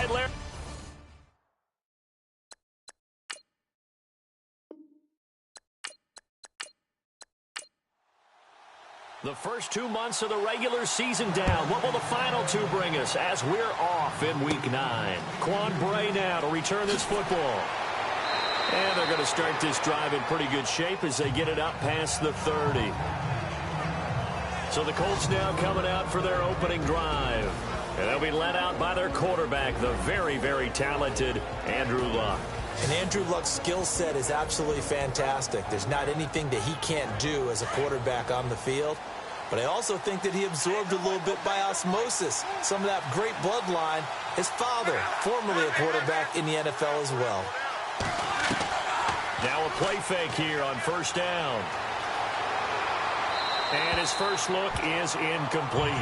right, Larry. The first 2 months of the regular season down. What will the final two bring us as we're off in Week 9? Quan Bray now to return this football. And they're going to start this drive in pretty good shape as they get it up past the 30. So the Colts now coming out for their opening drive. And they'll be led out by their quarterback, the very, very talented Andrew Luck. And Andrew Luck's skill set is absolutely fantastic. There's not anything that he can't do as a quarterback on the field. But I also think that he absorbed a little bit by osmosis some of that great bloodline. His father, formerly a quarterback in the NFL as well. Now a play fake here on first down. And his first look is incomplete.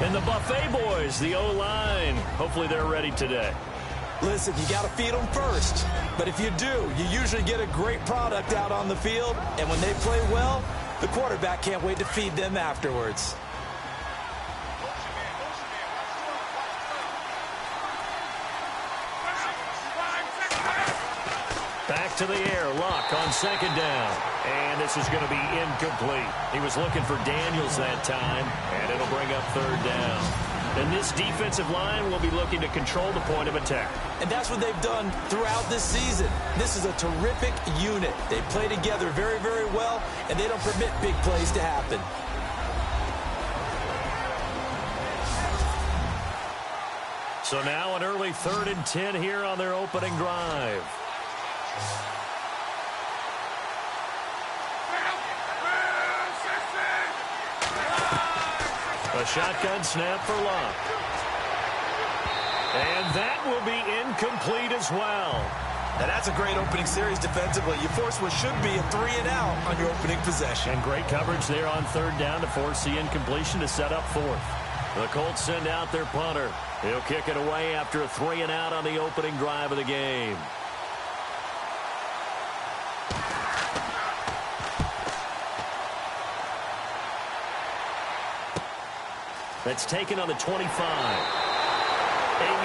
And the Buffet boys, the O-line, hopefully they're ready today. Listen, you got to feed them first. But if you do, you usually get a great product out on the field. And when they play well, the quarterback can't wait to feed them afterwards. Back to the air, Luck on second down. And this is going to be incomplete. He was looking for Daniels that time, and it'll bring up third down. And this defensive line will be looking to control the point of attack. And that's what they've done throughout this season. This is a terrific unit. They play together very, very well, and they don't permit big plays to happen. So now an early 3rd and 10 here on their opening drive. A shotgun snap for Luck. And that will be incomplete as well. And that's a great opening series defensively. You force what should be a 3-and-out on your opening possession. And great coverage there on third down to force the incompletion to set up fourth. The Colts send out their punter. He'll kick it away after a 3-and-out on the opening drive of the game. That's taken on the 25. 8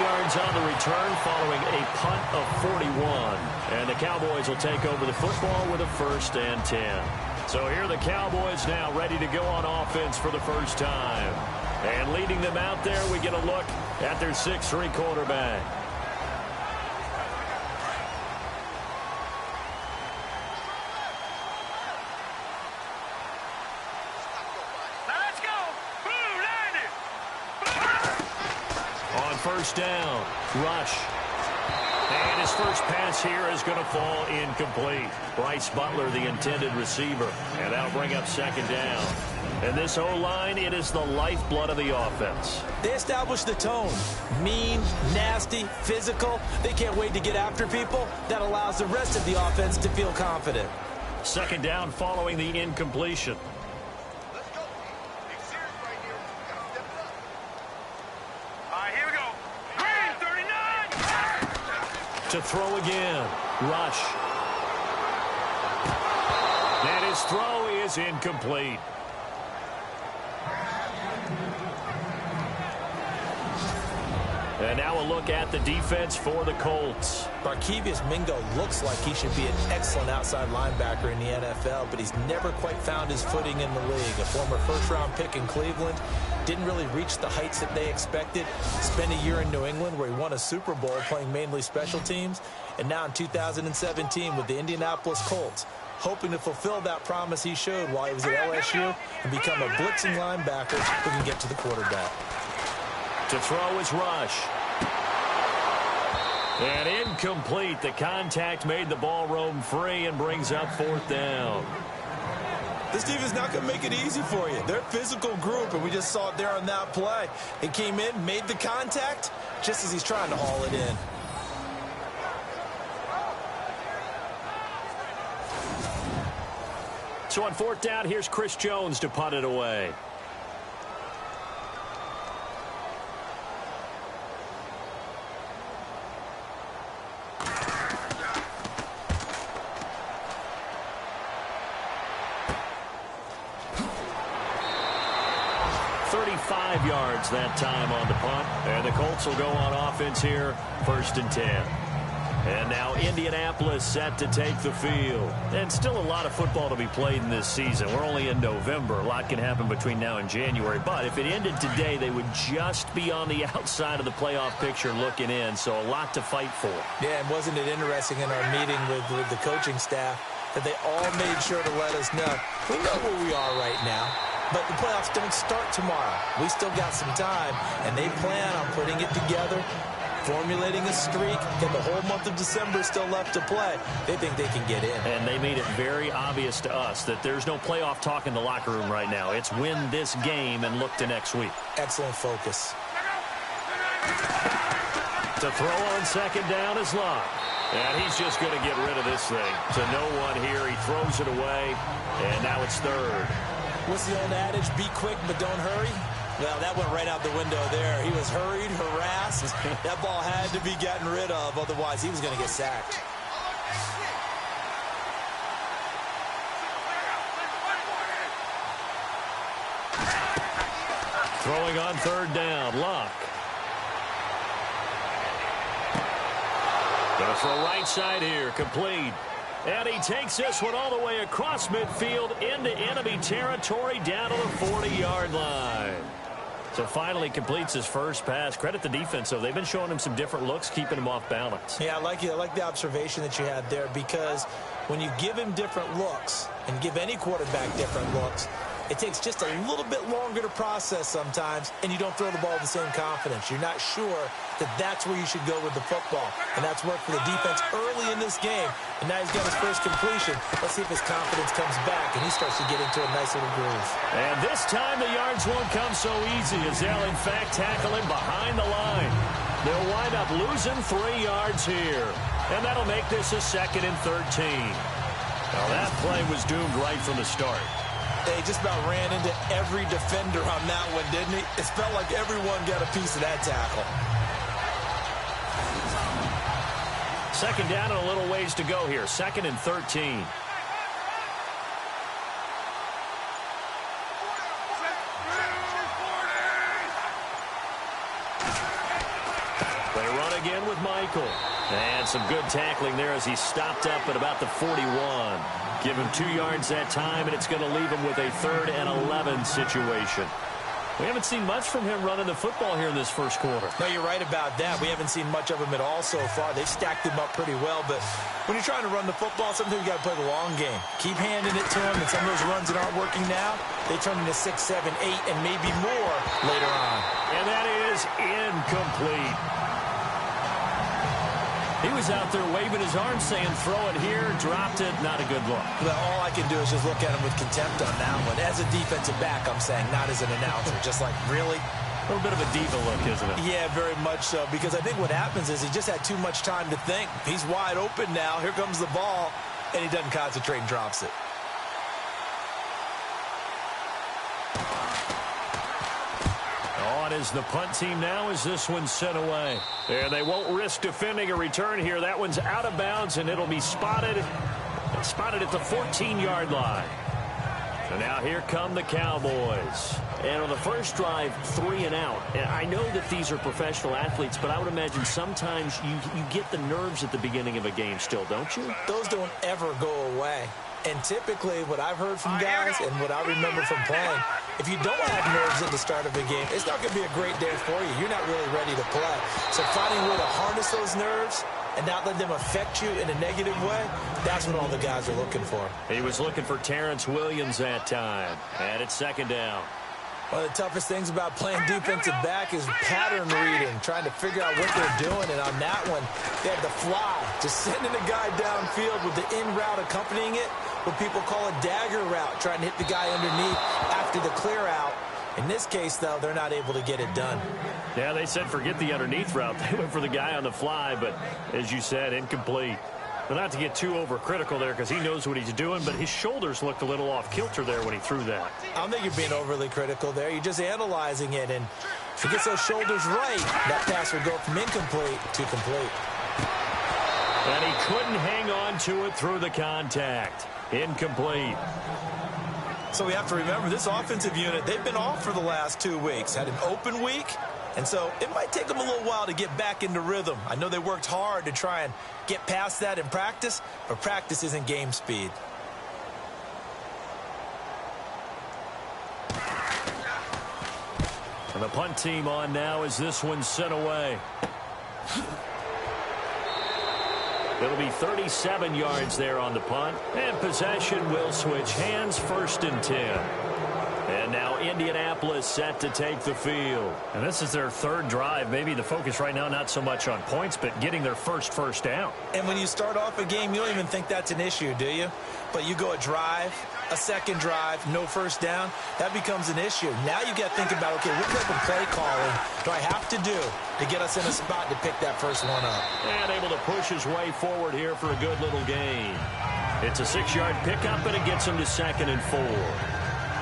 yards on the return following a punt of 41. And the Cowboys will take over the football with a 1st and 10. So here are the Cowboys now ready to go on offense for the first time. And leading them out there, we get a look at their 6'3" quarterback. First down, rush. And his first pass here is going to fall incomplete. Bryce Butler, the intended receiver. And that'll bring up second down. And this O-line, it is the lifeblood of the offense. They establish the tone. Mean, nasty, physical. They can't wait to get after people. That allows the rest of the offense to feel confident. Second down following the incompletion. To throw again. Rush. And his throw is incomplete. And now a look at the defense for the Colts. Barkevious Mingo looks like he should be an excellent outside linebacker in the NFL, but he's never quite found his footing in the league. A former first-round pick in Cleveland, didn't really reach the heights that they expected. Spent a year in New England where he won a Super Bowl playing mainly special teams. And now in 2017 with the Indianapolis Colts, hoping to fulfill that promise he showed while he was at LSU and become a blitzing linebacker who can get to the quarterback. To throw is Rush. And incomplete. The contact made the ball roam free and brings up 4th down. This team is not going to make it easy for you. They're a physical group, and we just saw it there on that play. He came in, made the contact, just as he's trying to haul it in. So on 4th down, here's Chris Jones to punt it away. 35 yards that time on the punt. And the Colts will go on offense here, 1st and 10. And now Indianapolis set to take the field. And still a lot of football to be played in this season. We're only in November. A lot can happen between now and January. But if it ended today, they would just be on the outside of the playoff picture looking in. So a lot to fight for. Yeah, and wasn't it interesting in our meeting with the coaching staff that they all made sure to let us know, we know where we are right now, but the playoffs don't start tomorrow. We still got some time, and they plan on putting it together, formulating a streak, and the whole month of December is still left to play. They think they can get in. And they made it very obvious to us that there's no playoff talk in the locker room right now. It's win this game and look to next week. Excellent focus. To throw on 2nd down is Locke. And he's just going to get rid of this thing. To no one here. He throws it away. And now it's 3rd. What's the old adage? Be quick, but don't hurry. Well, that went right out the window there. He was hurried, harassed. That ball had to be gotten rid of. Otherwise, he was going to get sacked. Throwing on 3rd down. Locke. Going to throw right side here. Complete. And he takes this one all the way across midfield into enemy territory down to the 40-yard line. So finally completes his first pass. Credit the defense, though. They've been showing him some different looks, keeping him off balance. Yeah, I like the observation that you had there, because when you give him different looks and give any quarterback different looks, it takes just a little bit longer to process sometimes, and you don't throw the ball with the same confidence. You're not sure that that's where you should go with the football, and that's worked for the defense early in this game, and now he's got his first completion. Let's see if his confidence comes back, and he starts to get into a nice little groove. And this time the yards won't come so easy, as they'll, in fact, tackle him behind the line. They'll wind up losing 3 yards here, and that'll make this a 2nd and 13. Now, that play was doomed right from the start. They just about ran into every defender on that one, didn't he? It felt like everyone got a piece of that tackle. 2nd down and a little ways to go here. 2nd and 13. They run again with Michael. And some good tackling there as he stopped up at about the 41. Give him 2 yards that time, and it's going to leave him with a 3rd and 11 situation. We haven't seen much from him running the football here in this first quarter. No, you're right about that. We haven't seen much of him at all so far. They've stacked him up pretty well, but when you're trying to run the football, sometimes you got to play the long game. Keep handing it to him, and some of those runs that aren't working now, they turn into 6, 7, 8, and maybe more later on. And that is incomplete. He was out there waving his arms saying, throw it here, dropped it, not a good look. Well, all I can do is just look at him with contempt on that one. As a defensive back, I'm saying, not as an announcer. Just like, really? A little bit of a diva look, isn't it? Yeah, very much so, because I think what happens is he just had too much time to think. He's wide open now. Here comes the ball, and he doesn't concentrate and drops it. On is the punt team now as this one's sent away. And they won't risk defending a return here. That one's out of bounds, and it'll be spotted at the 14-yard line. So now here come the Cowboys. And on the first drive, 3 and out. And I know that these are professional athletes, but I would imagine sometimes you get the nerves at the beginning of a game still, don't you? Those don't ever go away. And typically, what I've heard from guys and what I remember from playing, if you don't have nerves at the start of a game, it's not going to be a great day for you. You're not really ready to play. So finding a way to harness those nerves and not let them affect you in a negative way, that's what all the guys are looking for. He was looking for Terrence Williams that time. And it's 2nd down. One of the toughest things about playing defensive back is pattern reading, trying to figure out what they're doing. And on that one, they had the fly, just sending a guy downfield with the in route accompanying it, what people call a dagger route, trying to hit the guy underneath after the clear out. In this case, though, they're not able to get it done. Yeah, they said forget the underneath route. They went for the guy on the fly, but as you said, incomplete. But not to get too overcritical there because he knows what he's doing, but his shoulders looked a little off kilter there when he threw that. I don't think you're being overly critical there. You're just analyzing it, and if he gets those shoulders right, that pass would go from incomplete to complete. And he couldn't hang on to it through the contact. Incomplete. So we have to remember this offensive unit, they've been off for the last 2 weeks. Had an open week, and so it might take them a little while to get back into rhythm. I know they worked hard to try and get past that in practice, but practice isn't game speed. And the punt team on now as this one's sent away. It'll be 37 yards there on the punt. And possession will switch hands, 1st and 10. And now Indianapolis set to take the field. And this is their 3rd drive. Maybe the focus right now not so much on points, but getting their first down. And when you start off a game, you don't even think that's an issue, do you? But you go a drive, a second drive, no first down, that becomes an issue. Now you got to think about, okay, what type of play calling do I have to do to get us in a spot to pick that first one up? And able to push his way forward here for a good little gain. It's a 6-yard pickup, and it gets him to 2nd and 4.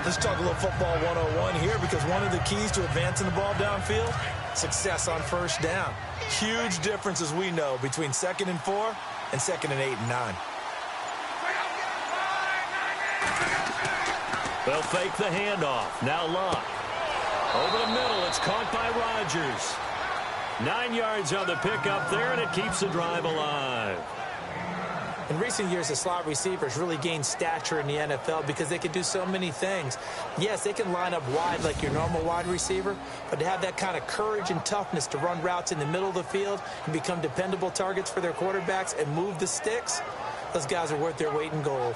Let's talk a little football 101 here, because one of the keys to advancing the ball downfield, success on first down. Huge difference, as we know, between 2nd and 4 and 2nd and 8 and 9. They'll fake the handoff. Now Luck. Over the middle, it's caught by Rodgers. 9 yards on the pickup there, and it keeps the drive alive. In recent years, the slot receivers really gained stature in the NFL because they can do so many things. Yes, they can line up wide like your normal wide receiver, but to have that kind of courage and toughness to run routes in the middle of the field and become dependable targets for their quarterbacks and move the sticks, those guys are worth their weight in gold.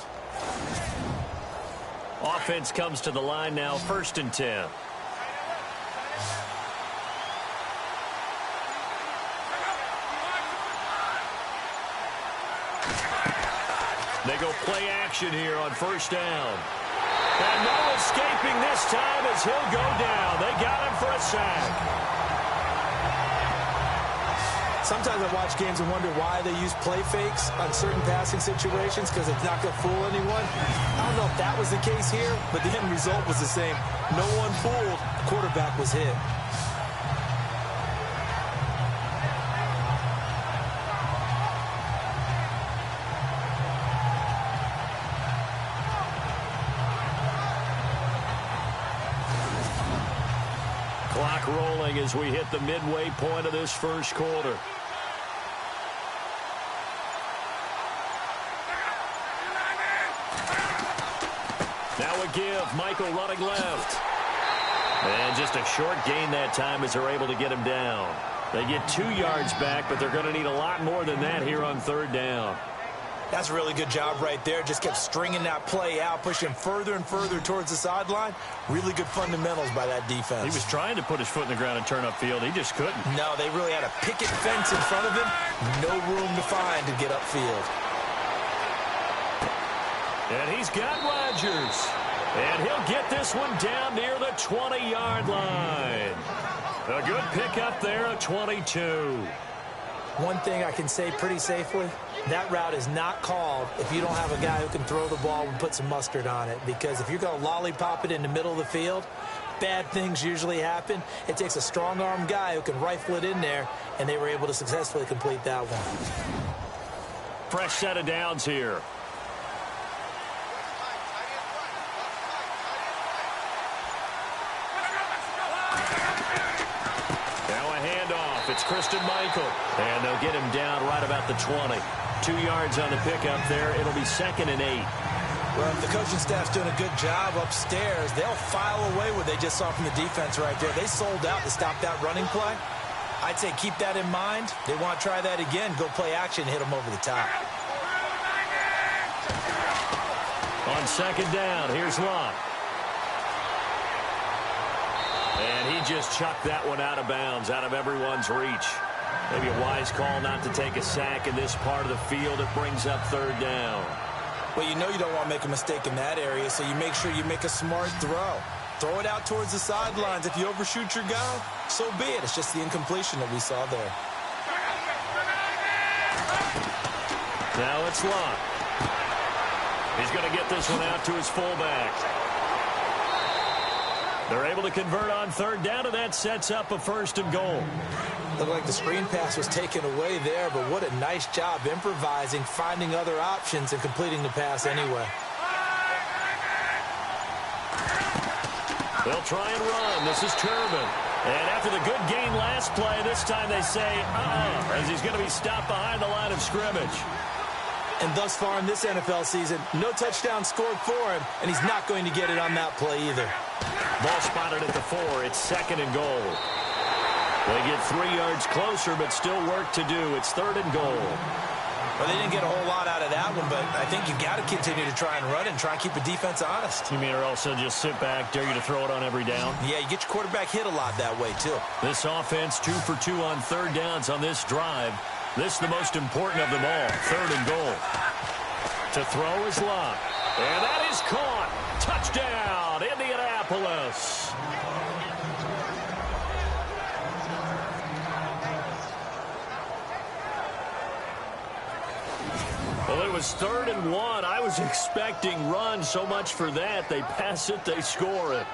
Offense comes to the line now, 1st and 10. They go play action here on 1st down. And no escaping this time as he'll go down. They got him for a sack. Sometimes I watch games and wonder why they use play fakes on certain passing situations, because it's not going to fool anyone. I don't know if that was the case here, but the end result was the same. No one fooled. The quarterback was hit. Clock rolling as we hit the midway point of this first quarter. Now a give. Michael running left. And just a short gain that time as they're able to get him down. They get 2 yards back, but they're going to need a lot more than that here on 3rd down. That's a really good job right there. Just kept stringing that play out, pushing further and further towards the sideline. Really good fundamentals by that defense. He was trying to put his foot in the ground and turn upfield. He just couldn't. No, they really had a picket fence in front of him. No room to find to get upfield. And he's got Rodgers. And he'll get this one down near the 20-yard line. A good pickup there at 22. One thing I can say pretty safely, that route is not called if you don't have a guy who can throw the ball and put some mustard on it. Because if you're going to lollipop it in the middle of the field, bad things usually happen. It takes a strong-arm guy who can rifle it in there, and they were able to successfully complete that one. Fresh set of downs here. It's Christian Michael. And they'll get him down right about the 20. 2 yards on the pickup there. It'll be 2nd and 8. Well, if the coaching staff's doing a good job upstairs, they'll file away what they just saw from the defense right there. They sold out to stop that running play. I'd say keep that in mind. They want to try that again. Go play action, hit them over the top. On 2nd down, here's Luck. And he just chucked that one out of bounds, out of everyone's reach. Maybe a wise call not to take a sack in this part of the field. It brings up 3rd down. Well, you know you don't want to make a mistake in that area, so you make sure you make a smart throw. Throw it out towards the sidelines. If you overshoot your guy, so be it. It's just the incompletion that we saw there. Now it's Luck. He's going to get this one out to his fullback. They're able to convert on 3rd down, and that sets up a 1st and goal. Looked like the screen pass was taken away there, but what a nice job improvising, finding other options, and completing the pass anyway. They'll try and run. This is Turbin. And after the good game last play, this time they say, as he's going to be stopped behind the line of scrimmage. And thus far in this NFL season, no touchdown scored for him, and he's not going to get it on that play either. Ball spotted at the 4. It's 2nd and goal. They get 3 yards closer, but still work to do. It's 3rd and goal. Well, they didn't get a whole lot out of that one, but I think you've got to continue to try and run and try and keep the defense honest. You mean or also just sit back, dare you to throw it on every down? Yeah, you get your quarterback hit a lot that way, too. This offense 2 for 2 on 3rd downs on this drive. This the most important of them all. 3rd and goal. To throw is Locke. And that is caught. Touchdown, Indianapolis. Well, it was 3rd and 1. I was expecting run. So much for that. They pass it, they score it.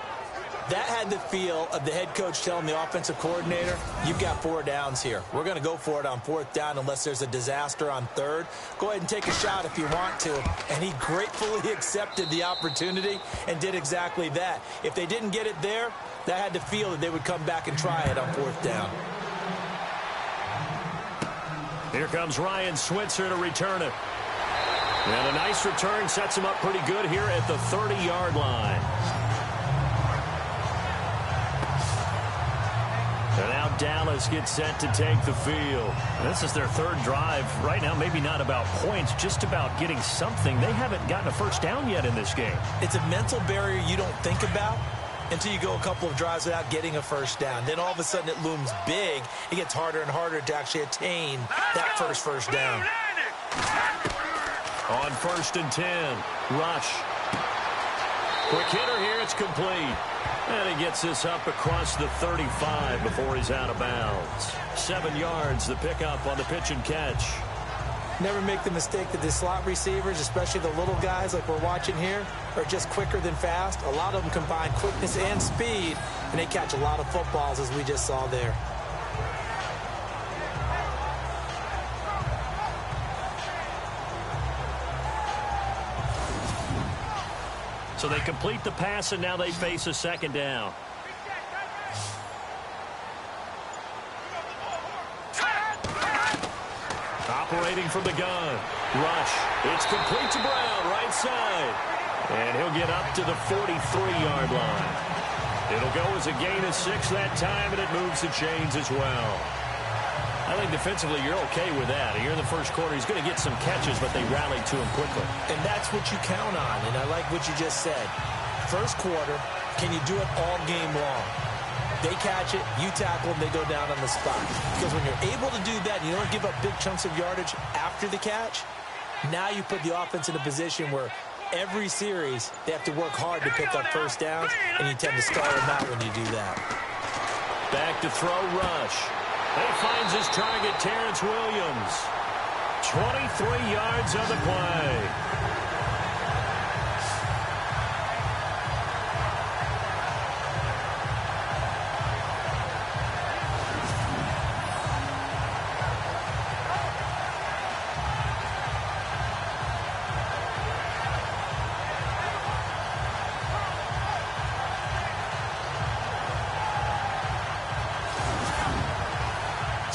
That had the feel of the head coach telling the offensive coordinator, you've got 4 downs here. We're going to go for it on 4th down unless there's a disaster on 3rd. Go ahead and take a shot if you want to. And he gratefully accepted the opportunity and did exactly that. If they didn't get it there, that had the feel that they would come back and try it on 4th down. Here comes Ryan Switzer to return it. And a nice return sets him up pretty good here at the 30-yard line. And now Dallas gets set to take the field. This is their 3rd drive. Right now, maybe not about points, just about getting something. They haven't gotten a first down yet in this game. It's a mental barrier you don't think about until you go a couple of drives without getting a first down. Then all of a sudden it looms big. It gets harder and harder to actually attain that first down. On 1st and 10, Rush. Quick hitter here, it's complete. And he gets this up across the 35 before he's out of bounds. 7 yards, the pickup on the pitch and catch. Never make the mistake that the slot receivers, especially the little guys like we're watching here, are just quicker than fast. A lot of them combine quickness and speed, and they catch a lot of footballs, as we just saw there. So they complete the pass, and now they face a 2nd down. Operating from the gun. Rush. It's complete to Brown, right side. And he'll get up to the 43-yard line. It'll go as a gain of 6 that time, and it moves the chains as well. I think defensively you're okay with that. Here in the first quarter, he's going to get some catches, but they rallied to him quickly. And that's what you count on, and I like what you just said. First quarter, can you do it all game long? They catch it, you tackle them, they go down on the spot. Because when you're able to do that, you don't give up big chunks of yardage after the catch, now you put the offense in a position where every series they have to work hard to pick up first downs, and you tend to stall them out when you do that. Back to throw, Rush. He finds his target, Terrence Williams. 23 yards on the play.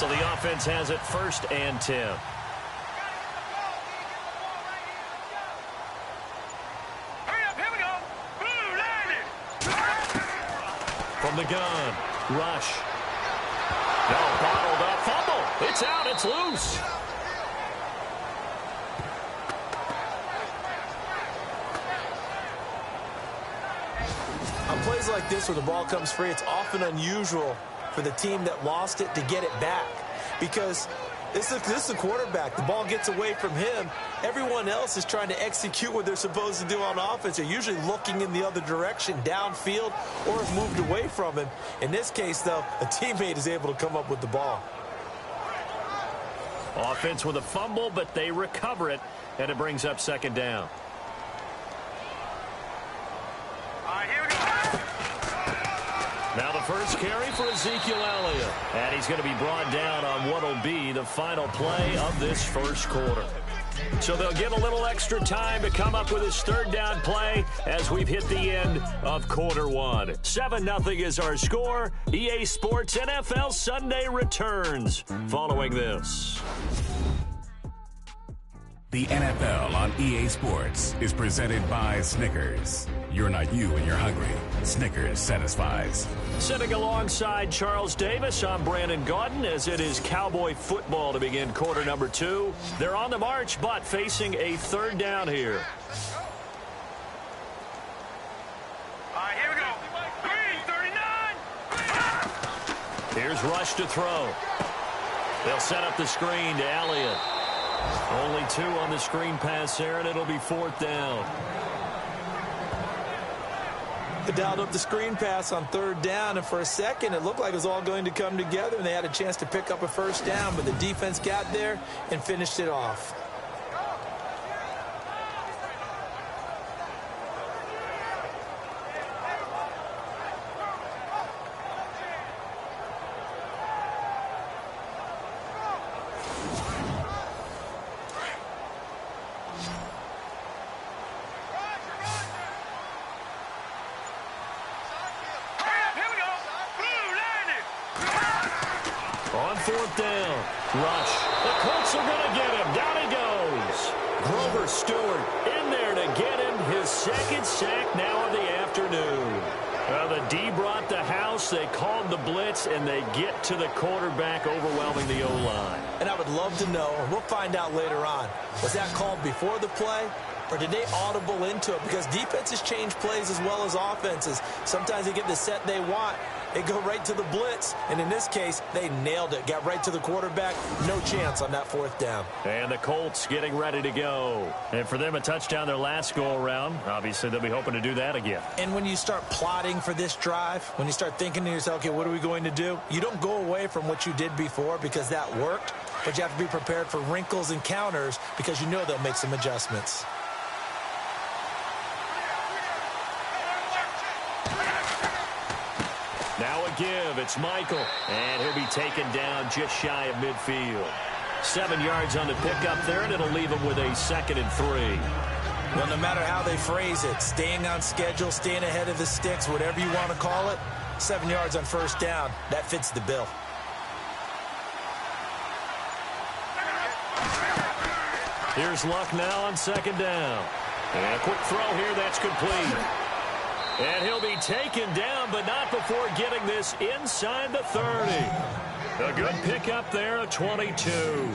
So the offense has it 1st and 10. From the gun, Rush. No, bottled up, fumble. It's out, it's loose. On plays like this where the ball comes free, it's often unusual for the team that lost it to get it back, because this is the quarterback. The ball gets away from him. Everyone else is trying to execute what they're supposed to do on offense. They're usually looking in the other direction, downfield, or have moved away from him. In this case, though, a teammate is able to come up with the ball. Offense with a fumble, but they recover it, and it brings up 2nd down. Now the first carry for Ezekiel Elliott. And he's going to be brought down on what will be the final play of this first quarter. So they'll get a little extra time to come up with his third down play as we've hit the end of quarter one. 7-0 is our score. EA Sports NFL Sunday returns following this. The NFL on EA Sports is presented by Snickers. You're not you when you're hungry. Snickers satisfies. Sitting alongside Charles Davis, I'm Brandon Gaudin as it is Cowboy football to begin quarter number 2. They're on the march, but facing a third down here. All right, here we go. Green, 39. Here's Rush to throw. They'll set up the screen to Elliott. Only 2 on the screen pass there, and it'll be 4th down. They dialed up the screen pass on 3rd down, and for a second it looked like it was all going to come together and they had a chance to pick up a first down, but the defense got there and finished it off. On 4th down, Rush. The Colts are going to get him. Down he goes. Grover Stewart in there to get him his 2nd sack now of the afternoon. The D brought the house. They called the blitz, and they get to the quarterback, overwhelming the O-line. And I would love to know, and we'll find out later on, was that called before the play? Or did they audible into it? Because defenses change plays as well as offenses. Sometimes they get the set they want. They go right to the blitz. And in this case, they nailed it. Got right to the quarterback. No chance on that 4th down. And the Colts getting ready to go. And for them, a touchdown their last go-around. Obviously, they'll be hoping to do that again. And when you start plotting for this drive, when you start thinking to yourself, okay, what are we going to do? You don't go away from what you did before because that worked. But you have to be prepared for wrinkles and counters because you know they'll make some adjustments. Now a give. It's Michael. And he'll be taken down just shy of midfield. 7 yards on the pickup there, and it'll leave him with a 2nd and 3. Well, no matter how they phrase it, staying on schedule, staying ahead of the sticks, whatever you want to call it, 7 yards on 1st down, that fits the bill. Here's Luck now on 2nd down. And a quick throw here, that's complete. And he'll be taken down, but not before getting this inside the 30. A good pickup there, a 22.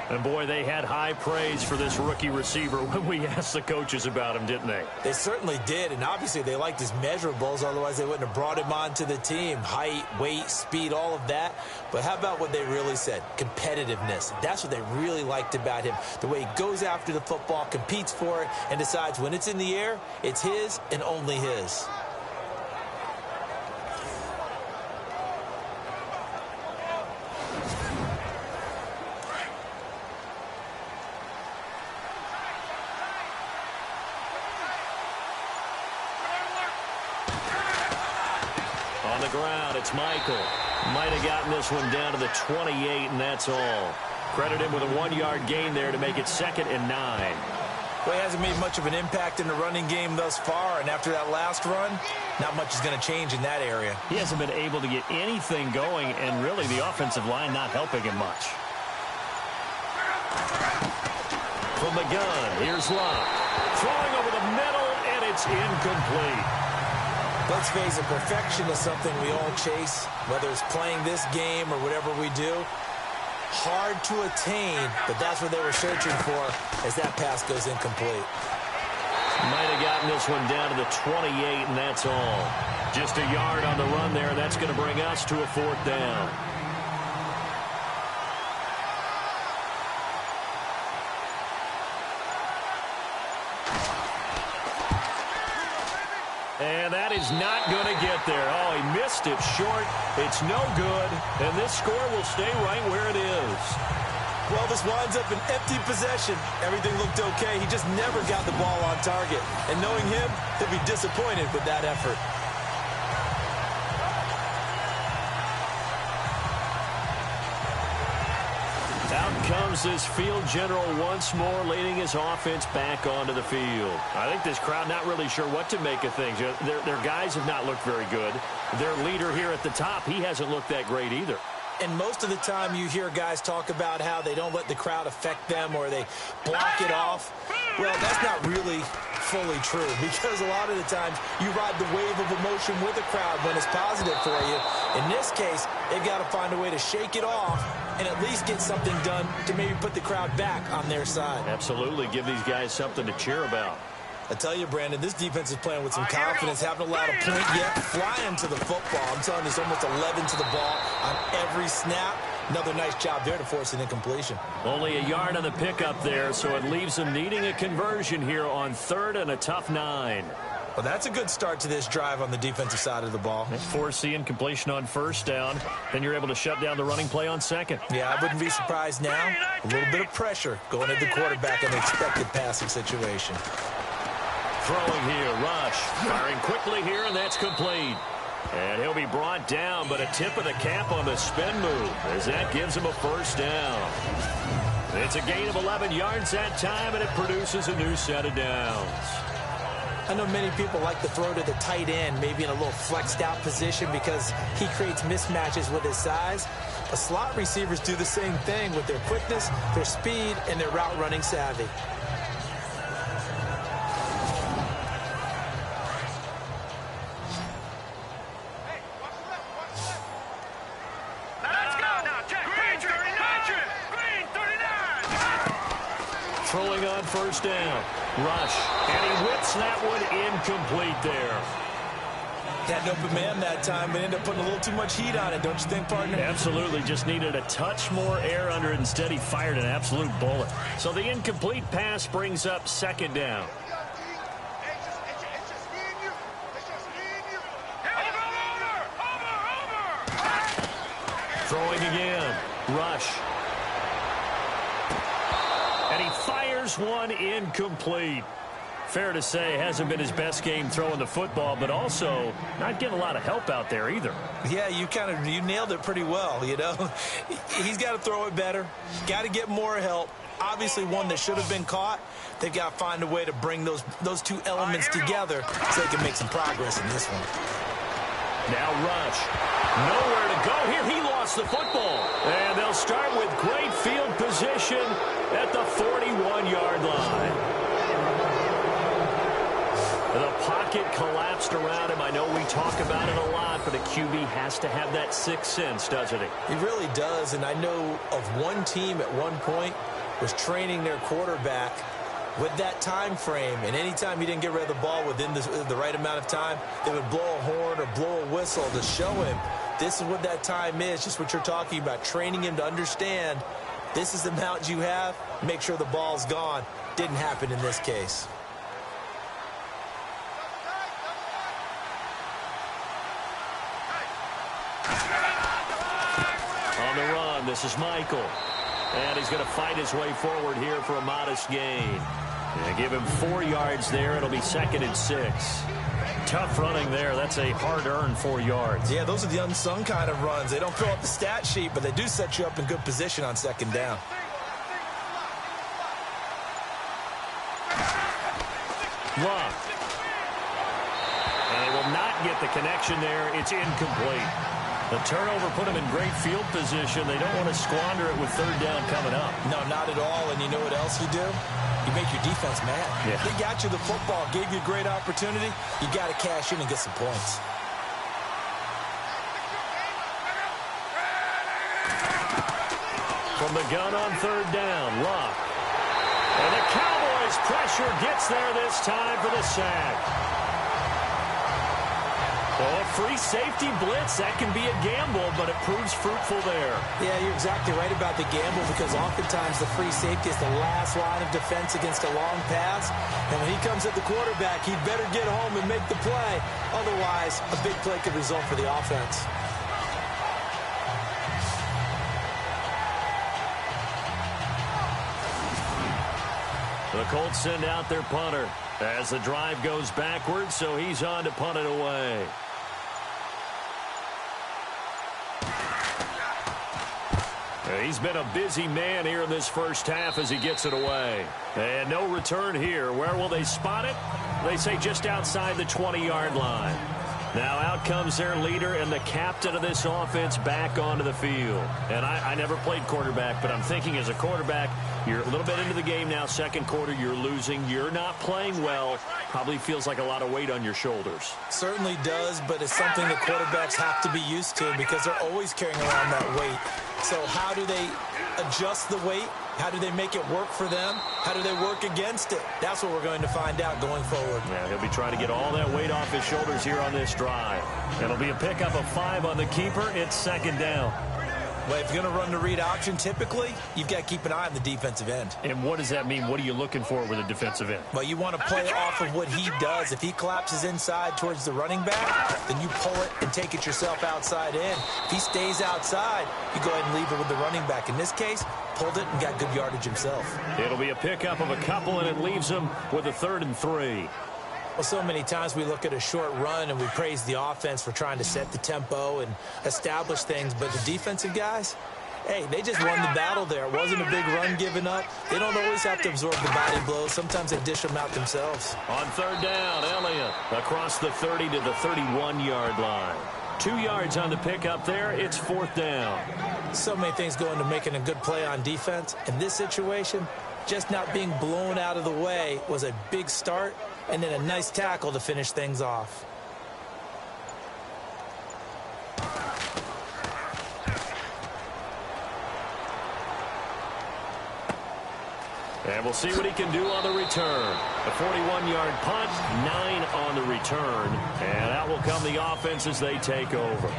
And, boy, they had high praise for this rookie receiver when we asked the coaches about him, didn't they? They certainly did, and obviously they liked his measurables. Otherwise, they wouldn't have brought him onto the team. Height, weight, speed, all of that. But how about what they really said? Competitiveness. That's what they really liked about him. The way he goes after the football, competes for it, and decides when it's in the air, it's his and only his. On the ground, it's Michael. Might have gotten this one down to the 28, and that's all. Credit him with a 1-yard gain there to make it 2nd and 9. Well, he hasn't made much of an impact in the running game thus far, and after that last run, not much is going to change in that area. He hasn't been able to get anything going, and really the offensive line not helping him much. From the gun, here's Luck. Throwing over the middle, and it's incomplete. Let's face it, perfection is something we all chase, whether it's playing this game or whatever we do. Hard to attain, but that's what they were searching for as that pass goes incomplete. Might have gotten this one down to the 28, and that's all. Just a yard on the run there. That's going to bring us to a 4th down. And that is not going to get there. Oh, he missed it short. It's no good. And this score will stay right where it is. Well, this winds up an empty possession. Everything looked okay. He just never got the ball on target. And knowing him, he'll be disappointed with that effort. Out Out comes this field general once more, leading his offense back onto the field. I think this crowd not really sure what to make of things. Their guys have not looked very good. Their leader here at the top, he hasn't looked that great either. And most of the time you hear guys talk about how they don't let the crowd affect them or they block it off. Well, that's not really fully true, because a lot of the times you ride the wave of emotion with a crowd when it's positive for you. In this case, they've got to find a way to shake it off and at least get something done to maybe put the crowd back on their side. Absolutely. Give these guys something to cheer about. I tell you, Brandon, this defense is playing with some confidence, haven't allowed a point yet, flying to the football. I'm telling you, it's almost 11 to the ball on every snap. Another nice job there to force an incompletion. Only a yard on the pickup there, so it leaves them needing a conversion here on 3rd and a tough 9. Well, that's a good start to this drive on the defensive side of the ball. Force the incompletion on 1st down. Then you're able to shut down the running play on 2nd. Yeah, I wouldn't be surprised now. A little bit of pressure going at the quarterback in the expected passing situation. Throwing here, Rush. Firing quickly here, and that's complete. And he'll be brought down, but a tip of the cap on the spin move, as that gives him a 1st down. It's a gain of 11 yards that time, and it produces a new set of downs. I know many people like to throw to the tight end, maybe in a little flexed out position because he creates mismatches with his size. But slot receivers do the same thing with their quickness, their speed, and their route running savvy. Throwing on 1st down. Rush. And he whips that one incomplete there. Had an open man that time, but ended up putting a little too much heat on it, don't you think, partner? Absolutely. Just needed a touch more air under it. Instead, he fired an absolute bullet. So the incomplete pass brings up 2nd down. Throwing again. Rush. And he fires one incomplete. Fair to say, hasn't been his best game throwing the football, but also not getting a lot of help out there either. Yeah, you nailed it pretty well, you know. He's got to throw it better. Got to get more help. Obviously one that should have been caught. They've got to find a way to bring those two elements together so they can make some progress in this one. Now Rush. Nowhere to go here. He lost the football. And they'll start with great field position at the 41-yard line. The pocket collapsed around him. I know we talk about it a lot, but a QB has to have that sixth sense, doesn't he? He really does, and I know of one team at one point was training their quarterback with that time frame, and anytime he didn't get rid of the ball within the right amount of time, they would blow a horn or blow a whistle to show him this is what that time is, just what you're talking about, training him to understand this is the amount you have, make sure the ball's gone. Didn't happen in this case. On the run, this is Michael. And he's going to fight his way forward here for a modest gain. And give him 4 yards there. It'll be 2nd and 6. Tough running there. That's a hard-earned 4 yards. Yeah, those are the unsung kind of runs. They don't fill up the stat sheet, but they do set you up in good position on 2nd down. Love. And they will not get the connection there. It's incomplete. The turnover put them in great field position. They don't want to squander it with 3rd down coming up. No, not at all. And you know what else you do? You make your defense mad. Yeah. They got you the football, gave you a great opportunity. You got to cash in and get some points. From the gun on 3rd down, Luck. And the Cowboys pressure gets there this time for the sack. Oh, a free safety blitz, that can be a gamble, but it proves fruitful there. Yeah, you're exactly right about the gamble because oftentimes the free safety is the last line of defense against a long pass. And when he comes at the quarterback, he'd better get home and make the play. Otherwise, a big play could result for the offense. The Colts send out their punter as the drive goes backwards, so he's on to punt it away. He's been a busy man here in this first half as he gets it away. And no return here. Where will they spot it? They say just outside the 20-yard line. Now out comes their leader and the captain of this offense back onto the field. And I never played quarterback, but I'm thinking as a quarterback, you're a little bit into the game now. Second quarter, you're losing. You're not playing well. Probably feels like a lot of weight on your shoulders. Certainly does, but it's something that quarterbacks have to be used to because they're always carrying around that weight. So how do they adjust the weight? How do they make it work for them? How do they work against it? That's what we're going to find out going forward. Yeah, he'll be trying to get all that weight off his shoulders here on this drive. It'll be a pickup of 5 on the keeper. It's second down. Well, if you're going to run the read option, typically, you've got to keep an eye on the defensive end. And what does that mean? What are you looking for with a defensive end? Well, you want to play off of what he does. If he collapses inside towards the running back, then you pull it and take it yourself outside in. If he stays outside, you go ahead and leave it with the running back. In this case, pulled it and got good yardage himself. It'll be a pickup of a couple, and it leaves him with a 3rd and 3. Well, so many times we look at a short run and we praise the offense for trying to set the tempo and establish things, but the defensive guys, hey, they just won the battle there. It wasn't a big run given up. They don't always have to absorb the body blows. Sometimes they dish them out themselves. On 3rd down, Elliott across the 30 to the 31-yard line. 2 yards on the pickup there. It's 4th down. So many things go into making a good play on defense. In this situation, just not being blown out of the way was a big start, and then a nice tackle to finish things off. And we'll see what he can do on the return. A 41-yard punt, 9 on the return. And out will come the offense as they take over.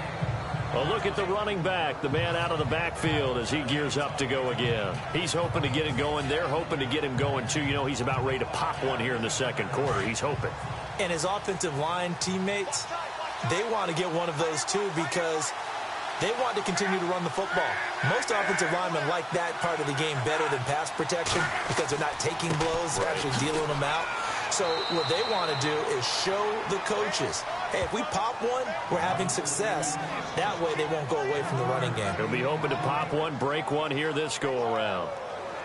A look at the running back, the man out of the backfield as he gears up to go again. He's hoping to get it going. They're hoping to get him going, too. You know, he's about ready to pop one here in the second quarter. He's hoping. And his offensive line teammates, they want to get one of those, too, because they want to continue to run the football. Most offensive linemen like that part of the game better than pass protection because they're not taking blows, they're actually dealing them out. So what they want to do is show the coaches, hey, if we pop one, we're having success. That way they won't go away from the running game. He'll be hoping to pop one, break one here this go-around.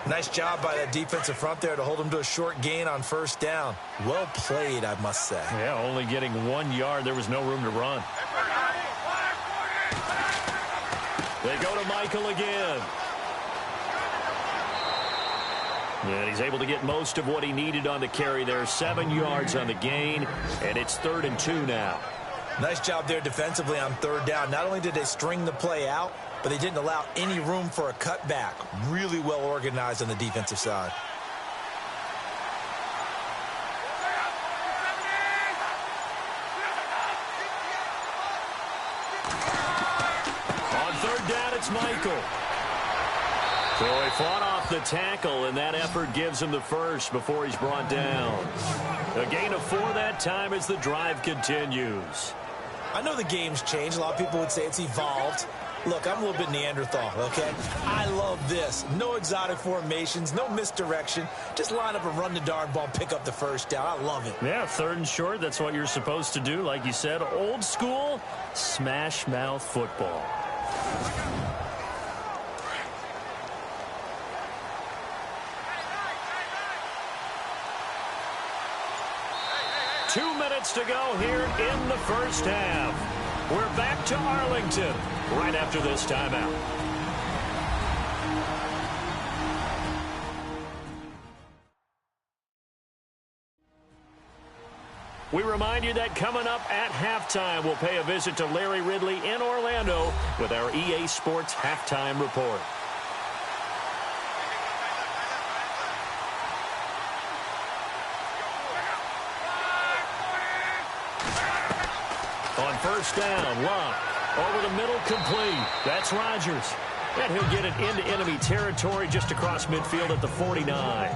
Nice job by that defensive front there to hold him to a short gain on 1st down. Well played, I must say. Yeah, only getting 1 yard. There was no room to run. They go to Michael again. And he's able to get most of what he needed on the carry there. 7 yards on the gain, and it's 3rd and 2 now. Nice job there defensively on 3rd down. Not only did they string the play out, but they didn't allow any room for a cutback. Really well organized on the defensive side. On 3rd down, it's Michael. So he fought off the tackle, and that effort gives him the first before he's brought down. A gain of 4 that time as the drive continues. I know the game's changed. A lot of people would say it's evolved. Look, I'm a little bit Neanderthal, okay? I love this. No exotic formations, no misdirection. Just line up and run the darn ball, pick up the 1st down. I love it. Yeah, 3rd and short, that's what you're supposed to do. Like you said, old school, smash mouth football. Two minutes to go here in the first half. We're back to Arlington right after this timeout. We remind you that coming up at halftime, we'll pay a visit to Larry Ridley in Orlando with our EA Sports Halftime Report. On 1st down, Locke over the middle, complete. That's Rodgers. And he'll get it into enemy territory just across midfield at the 49.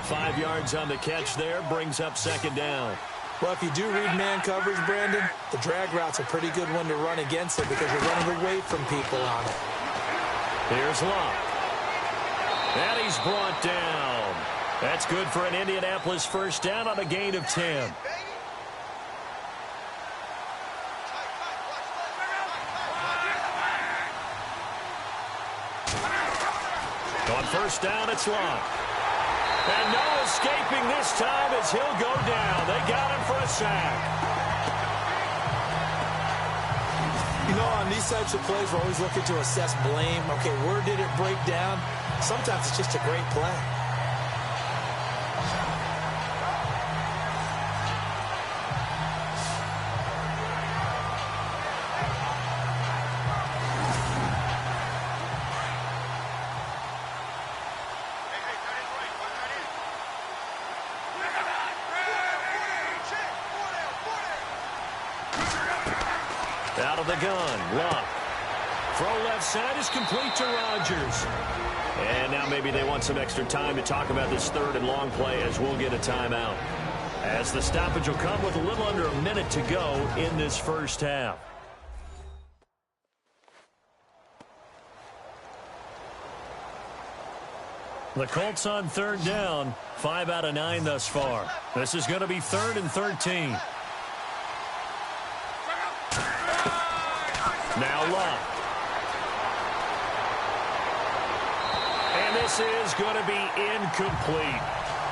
5 yards on the catch there, brings up 2nd down. Well, if you do read man coverage, Brandon, the drag route's a pretty good one to run against it because you're running away from people on it. Here's Locke. And he's brought down. That's good for an Indianapolis 1st down on a gain of 10. first down, it's Luck. And no escaping this time as he'll go down. They got him for a sack. You know, on these types of plays, we're always looking to assess blame. Okay, where did it break down? Sometimes it's just a great play. Out of the gun, Luck. Throw left side is complete to Rodgers. And now maybe they want some extra time to talk about this third and long play as we'll get a timeout. As the stoppage will come with a little under a minute to go in this first half. The Colts on third down, 5 out of 9 thus far. This is going to be 3rd and 13. Now Luck. And this is going to be incomplete.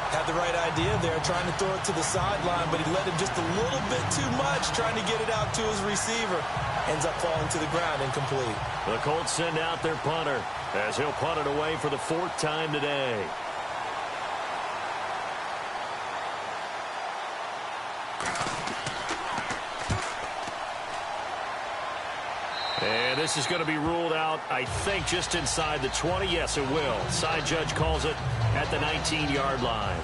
Had the right idea there, trying to throw it to the sideline, but he let him just a little bit too much, trying to get it out to his receiver. Ends up falling to the ground, incomplete. The Colts send out their punter as he'll punt it away for the 4th time today. And this is going to be ruled out, I think, just inside the 20. Yes, it will. Side judge calls it at the 19-yard line.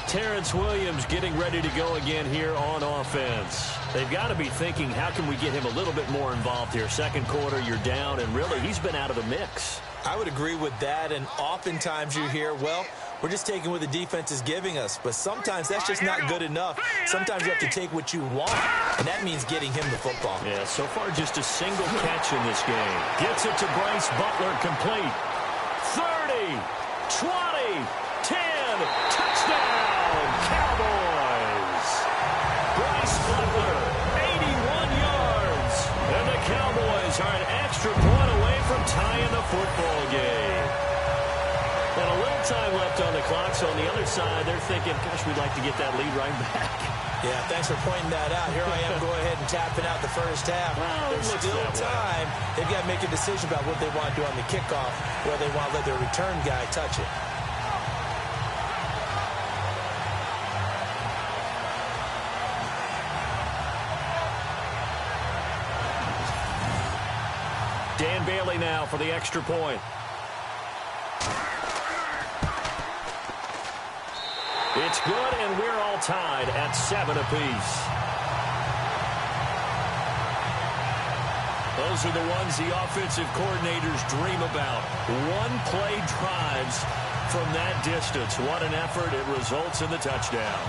Terrence Williams getting ready to go again here on offense. They've got to be thinking, how can we get him a little bit more involved here? Second quarter, you're down, and really, he's been out of the mix. I would agree with that, and oftentimes you hear, well, we're just taking what the defense is giving us. But sometimes that's just not good enough. Sometimes you have to take what you want, and that means getting him the football. Yeah, so far just a single catch in this game. Gets it to Bryce Butler, complete. 30, 20, 10, touchdown, Cowboys. Bryce Butler, 81 yards. And the Cowboys are an extra point away from tying the football game. And a little time left on the clock, so on the other side, they're thinking, gosh, we'd like to get that lead right back. Yeah, thanks for pointing that out. Here I am, go ahead and tapping out the first half. Well, there's still time. They've got to make a decision about what they want to do on the kickoff, whether they want to let their return guy touch it. Dan Bailey now for the extra point. It's good, and we're all tied at 7 apiece. Those are the ones the offensive coordinators dream about. One-play drives from that distance. What an effort. It results in the touchdown.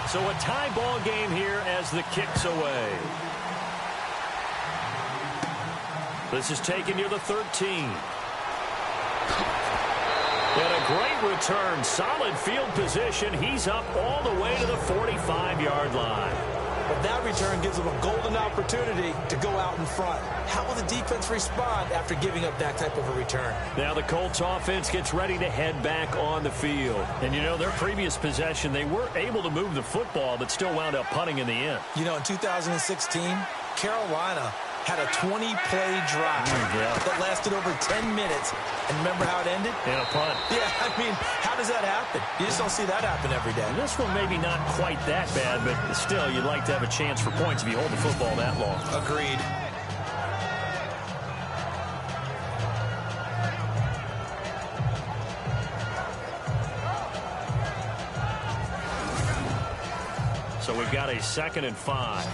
So a tie ball game here as the kick's away. This is taken near the 13. And a great return. Solid field position. He's up all the way to the 45-yard line. But that return gives them a golden opportunity to go out in front. How will the defense respond after giving up that type of a return? Now the Colts offense gets ready to head back on the field. And, you know, their previous possession, they were able to move the football, but still wound up punting in the end. You know, in 2016, Carolina had a 20-play drive that lasted over 10 minutes. And remember how it ended? In a punt. Yeah, I mean, how does that happen? You just don't see that happen every day. And this one maybe not quite that bad, but still, you'd like to have a chance for points if you hold the football that long. Agreed. So we've got a 2nd and 5.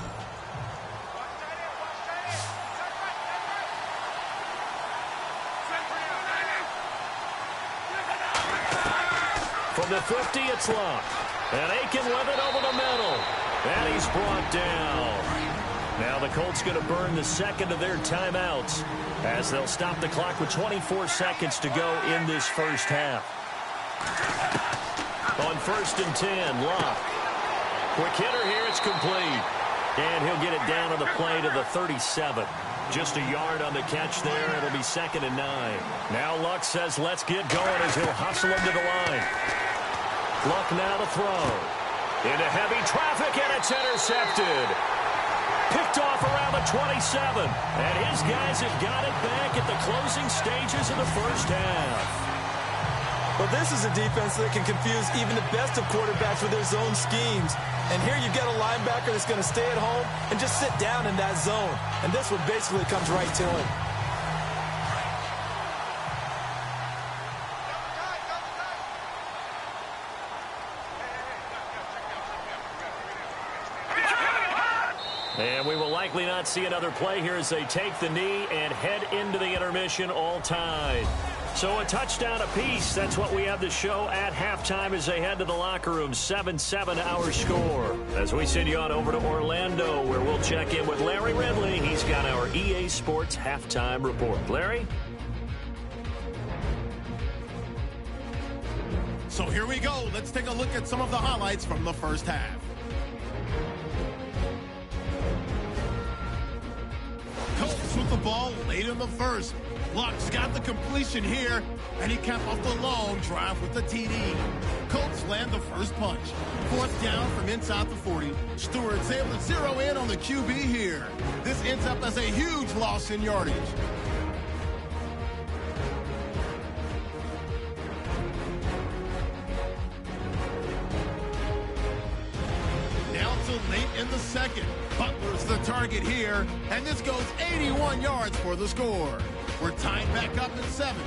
From the 50, it's Luck. And Aiken with it over the middle. And he's brought down. Now the Colts going to burn the second of their timeouts as they'll stop the clock with 24 seconds to go in this first half. On 1st and 10, Luck. Quick hitter here, it's complete. And he'll get it down on the play to the 37. Just a yard on the catch there. It'll be 2nd and 9. Now Luck says let's get going as he'll hustle him to the line. Luck now to throw. Into heavy traffic, and it's intercepted. Picked off around the 27. And his guys have got it back at the closing stages of the first half. Well, this is a defense that can confuse even the best of quarterbacks with their zone schemes. And here you've got a linebacker that's going to stay at home and just sit down in that zone. And this one basically comes right to him. And we will likely not see another play here as they take the knee and head into the intermission all tied. So a touchdown apiece. That's what we have to show at halftime as they head to the locker room. 7-7 our score. As we send you on over to Orlando, where we'll check in with Larry Ridley. He's got our EA Sports halftime report. Larry? So here we go. Let's take a look at some of the highlights from the first half. Colts with the ball late in the first. Luck's got the completion here, and he capped off the long drive with the TD. Colts land the first punch. 4th down from inside the 40. Stewart's able to zero in on the QB here. This ends up as a huge loss in yardage. Now to late in the second. Butler's the target here, and this goes 81 yards for the score. We're tied back up at 7.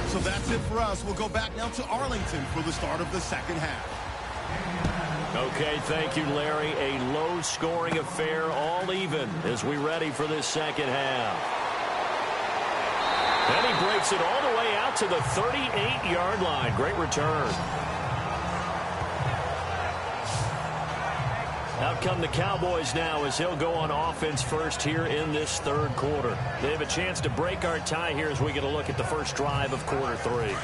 So that's it for us. We'll go back now to Arlington for the start of the second half. Okay, thank you, Larry. A low-scoring affair, all even, as we ready for this second half. And he breaks it all the way out to the 38-yard line. Great return. Out come the Cowboys now as he'll go on offense first here in this third quarter. They have a chance to break our tie here as we get a look at the first drive of quarter 3.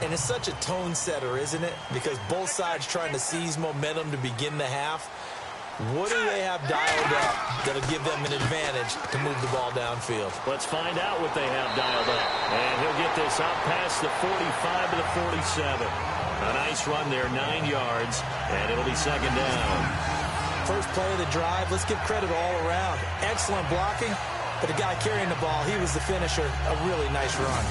And it's such a tone setter, isn't it? Because both sides trying to seize momentum to begin the half. What do they have dialed up that'll give them an advantage to move the ball downfield? Let's find out what they have dialed up. And he'll get this out past the 45 to the 47. A nice run there, 9 yards, and it'll be 2nd down. First play of the drive, let's give credit all around. Excellent blocking, but the guy carrying the ball, he was the finisher. A really nice run.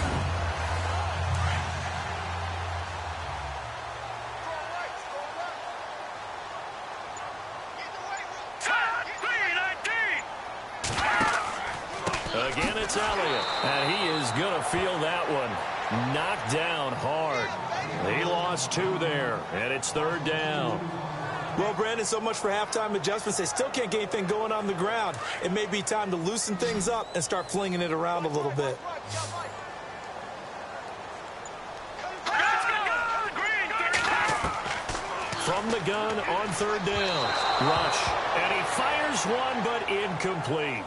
Again, it's Elliott, and he is going to feel that one. Knocked down hard. He lost 2 there, and it's 3rd down. Well, Brandon, so much for halftime adjustments. They still can't get anything going on the ground. It may be time to loosen things up and start flinging it around a little bit. From the gun on 3rd down. Rush, and he fires one, but incomplete.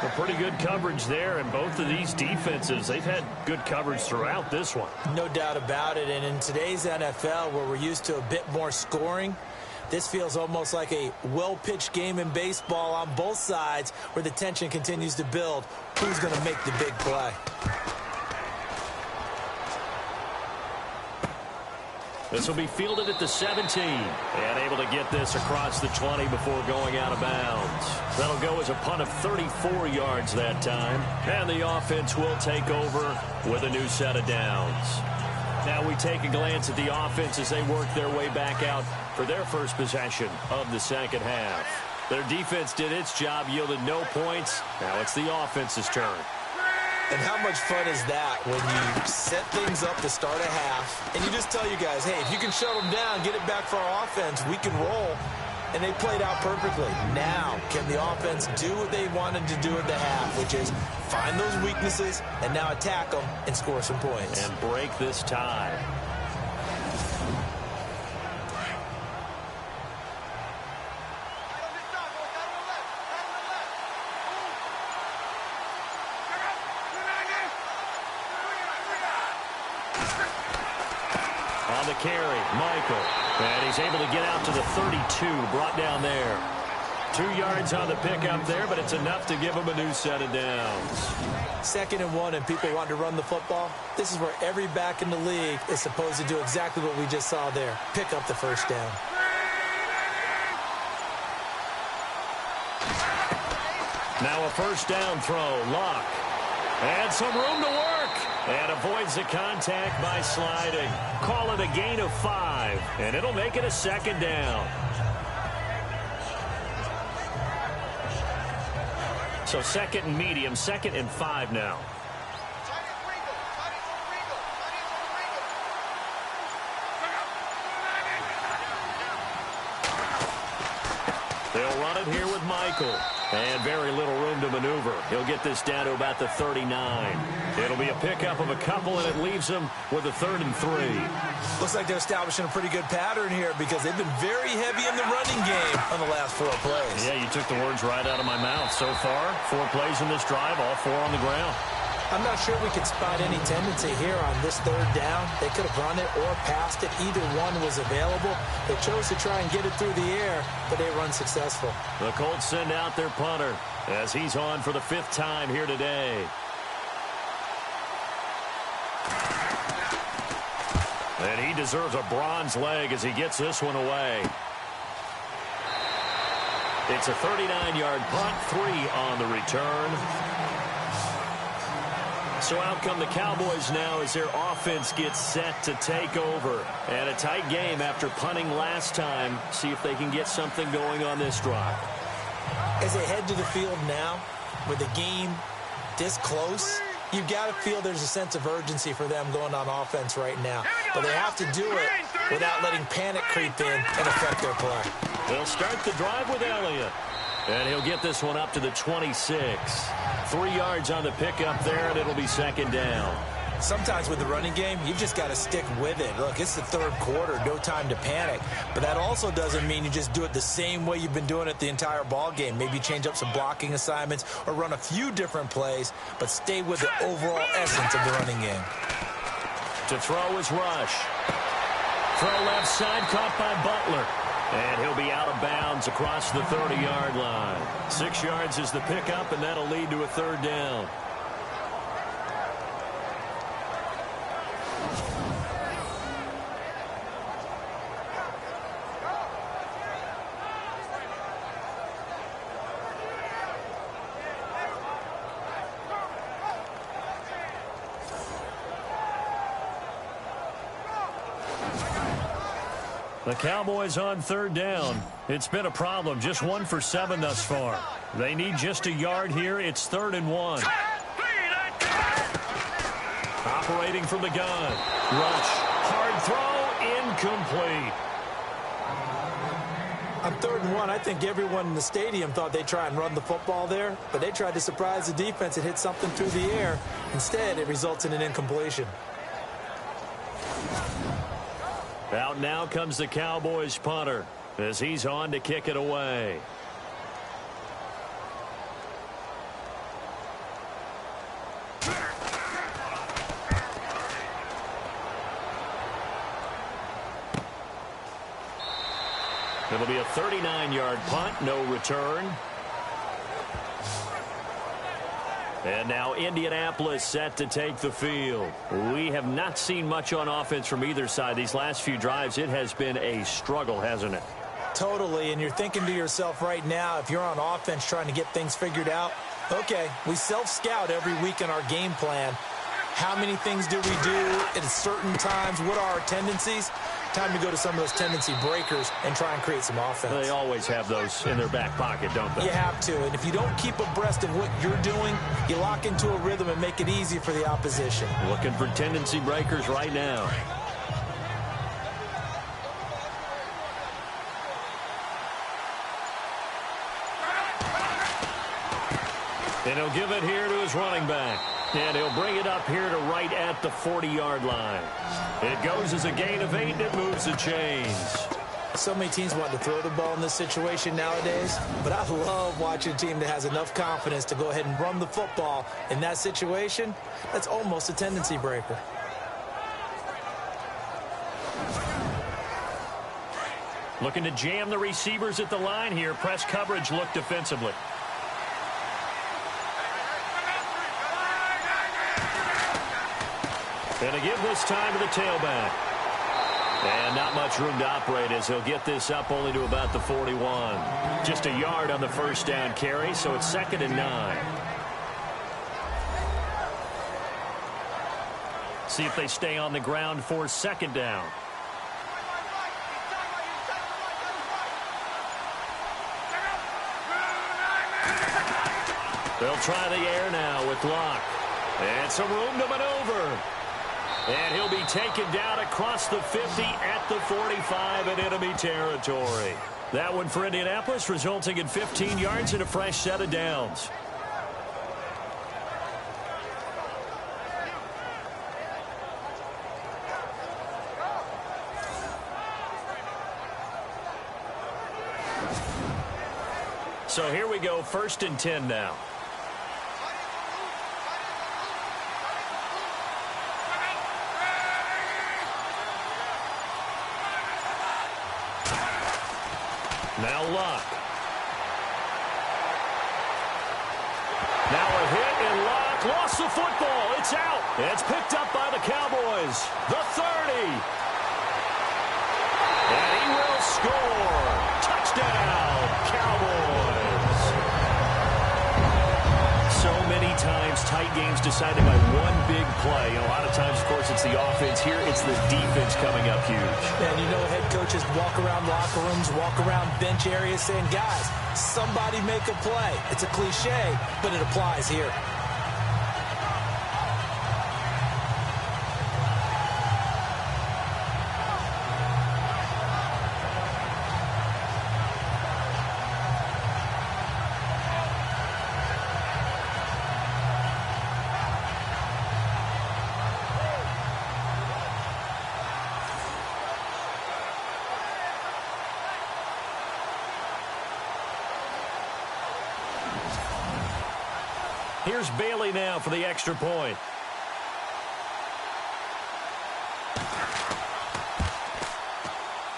A pretty good coverage there, and both of these defenses, they've had good coverage throughout this one. No doubt about it, and in today's NFL, where we're used to a bit more scoring, this feels almost like a well-pitched game in baseball on both sides where the tension continues to build. Who's going to make the big play? This will be fielded at the 17. And able to get this across the 20 before going out of bounds. That'll go as a punt of 34 yards that time. And the offense will take over with a new set of downs. Now we take a glance at the offense as they work their way back out for their first possession of the second half. Their defense did its job, yielded no points. Now it's the offense's turn. And how much fun is that when you set things up to start a half and you just tell you guys, hey, if you can shut them down, get it back for our offense, we can roll. And they played out perfectly. Now, can the offense do what they wanted to do at the half, which is find those weaknesses and now attack them and score some points? And break this tie. On the carry, Michael. And he's able to get out to the 32, brought down there. 2 yards on the pickup there, but it's enough to give him a new set of downs. 2nd and 1, and people want to run the football. This is where every back in the league is supposed to do exactly what we just saw there. Pick up the first down. Now a first down throw, Luck. And some room to work. And avoids the contact by sliding. Call it a gain of 5, and it'll make it a 2nd down. So 2nd and medium, 2nd and 5 now. They'll run it here with Michael. And very little room to maneuver. He'll get this down to about the 39. It'll be a pickup of a couple, and it leaves him with a 3rd and 3. Looks like they're establishing a pretty good pattern here because they've been very heavy in the running game on the last 4 plays. Yeah, you took the words right out of my mouth. So far, 4 plays in this drive, all 4 on the ground. I'm not sure we could spot any tendency here on this 3rd down. They could have run it or passed it. Either one was available. They chose to try and get it through the air, but they run successful. The Colts send out their punter as he's on for the 5th time here today. And he deserves a bronze leg as he gets this one away. It's a 39-yard punt, 3 on the return. So out come the Cowboys now as their offense gets set to take over. And a tight game after punting last time. See if they can get something going on this drive. As they head to the field now, with the game this close, you've got to feel there's a sense of urgency for them going on offense right now. But they have to do it without letting panic creep in and affect their play. They'll start the drive with Elliott. And he'll get this one up to the 26. 3 yards on the pickup there, and it'll be 2nd down. Sometimes with the running game, you've just got to stick with it. Look, it's the 3rd quarter, no time to panic. But that also doesn't mean you just do it the same way you've been doing it the entire ball game. Maybe change up some blocking assignments or run a few different plays, but stay with the overall essence of the running game. To throw is Rush. Throw left side, caught by Butler. And he'll be out of bounds across the 30-yard line. 6 yards is the pickup, and that'll lead to a 3rd down. The Cowboys on 3rd down. It's been a problem. Just 1 for 7 thus far. They need just a yard here. It's 3rd and 1. Operating from the gun. Rush. Hard throw. Incomplete. On 3rd and 1, I think everyone in the stadium thought they'd try and run the football there, but they tried to surprise the defense and hit something through the air. Instead, it results in an incompletion. Out now comes the Cowboys punter as he's on to kick it away. It'll be a 39-yard punt, no return. And now Indianapolis set to take the field. We have not seen much on offense from either side. These last few drives, it has been a struggle, hasn't it? Totally, and you're thinking to yourself right now, if you're on offense trying to get things figured out, okay, we self-scout every week in our game plan. How many things do we do at certain times? What are our tendencies? Time to go to some of those tendency breakers and try and create some offense. They always have those in their back pocket, don't they? You have to, and if you don't keep abreast of what you're doing, you lock into a rhythm and make it easy for the opposition. Looking for tendency breakers right now. And he'll give it here to his running back. And he'll bring it up here to right at the 40-yard line. It goes as a gain of 8, and it moves the chains. So many teams want to throw the ball in this situation nowadays, but I love watching a team that has enough confidence to go ahead and run the football. In that situation, that's almost a tendency breaker. Looking to jam the receivers at the line here. Press coverage look defensively. And to give this time to the tailback. And not much room to operate as he'll get this up only to about the 41. Just a yard on the first down carry, so it's 2nd and 9. See if they stay on the ground for 2nd down. They'll try the air now with Locke. And some room to maneuver. And he'll be taken down across the 50 at the 45 in enemy territory. That one for Indianapolis, resulting in 15 yards and a fresh set of downs. So here we go, 1st and 10 now. Now Locke. Now a hit, and Locke lost the football. It's out. It's picked up by the Cowboys. The 30. And he will score. Touchdown, Cowboys. So many times tight games decided by one big play. A lot of times, of course, it's the offense. Here, it's the defense coming up huge. And you know, head coaches walk around locker rooms, walk around bench areas saying, guys, somebody make a play. It's a cliche, but it applies here. Here's Bailey now for the extra point.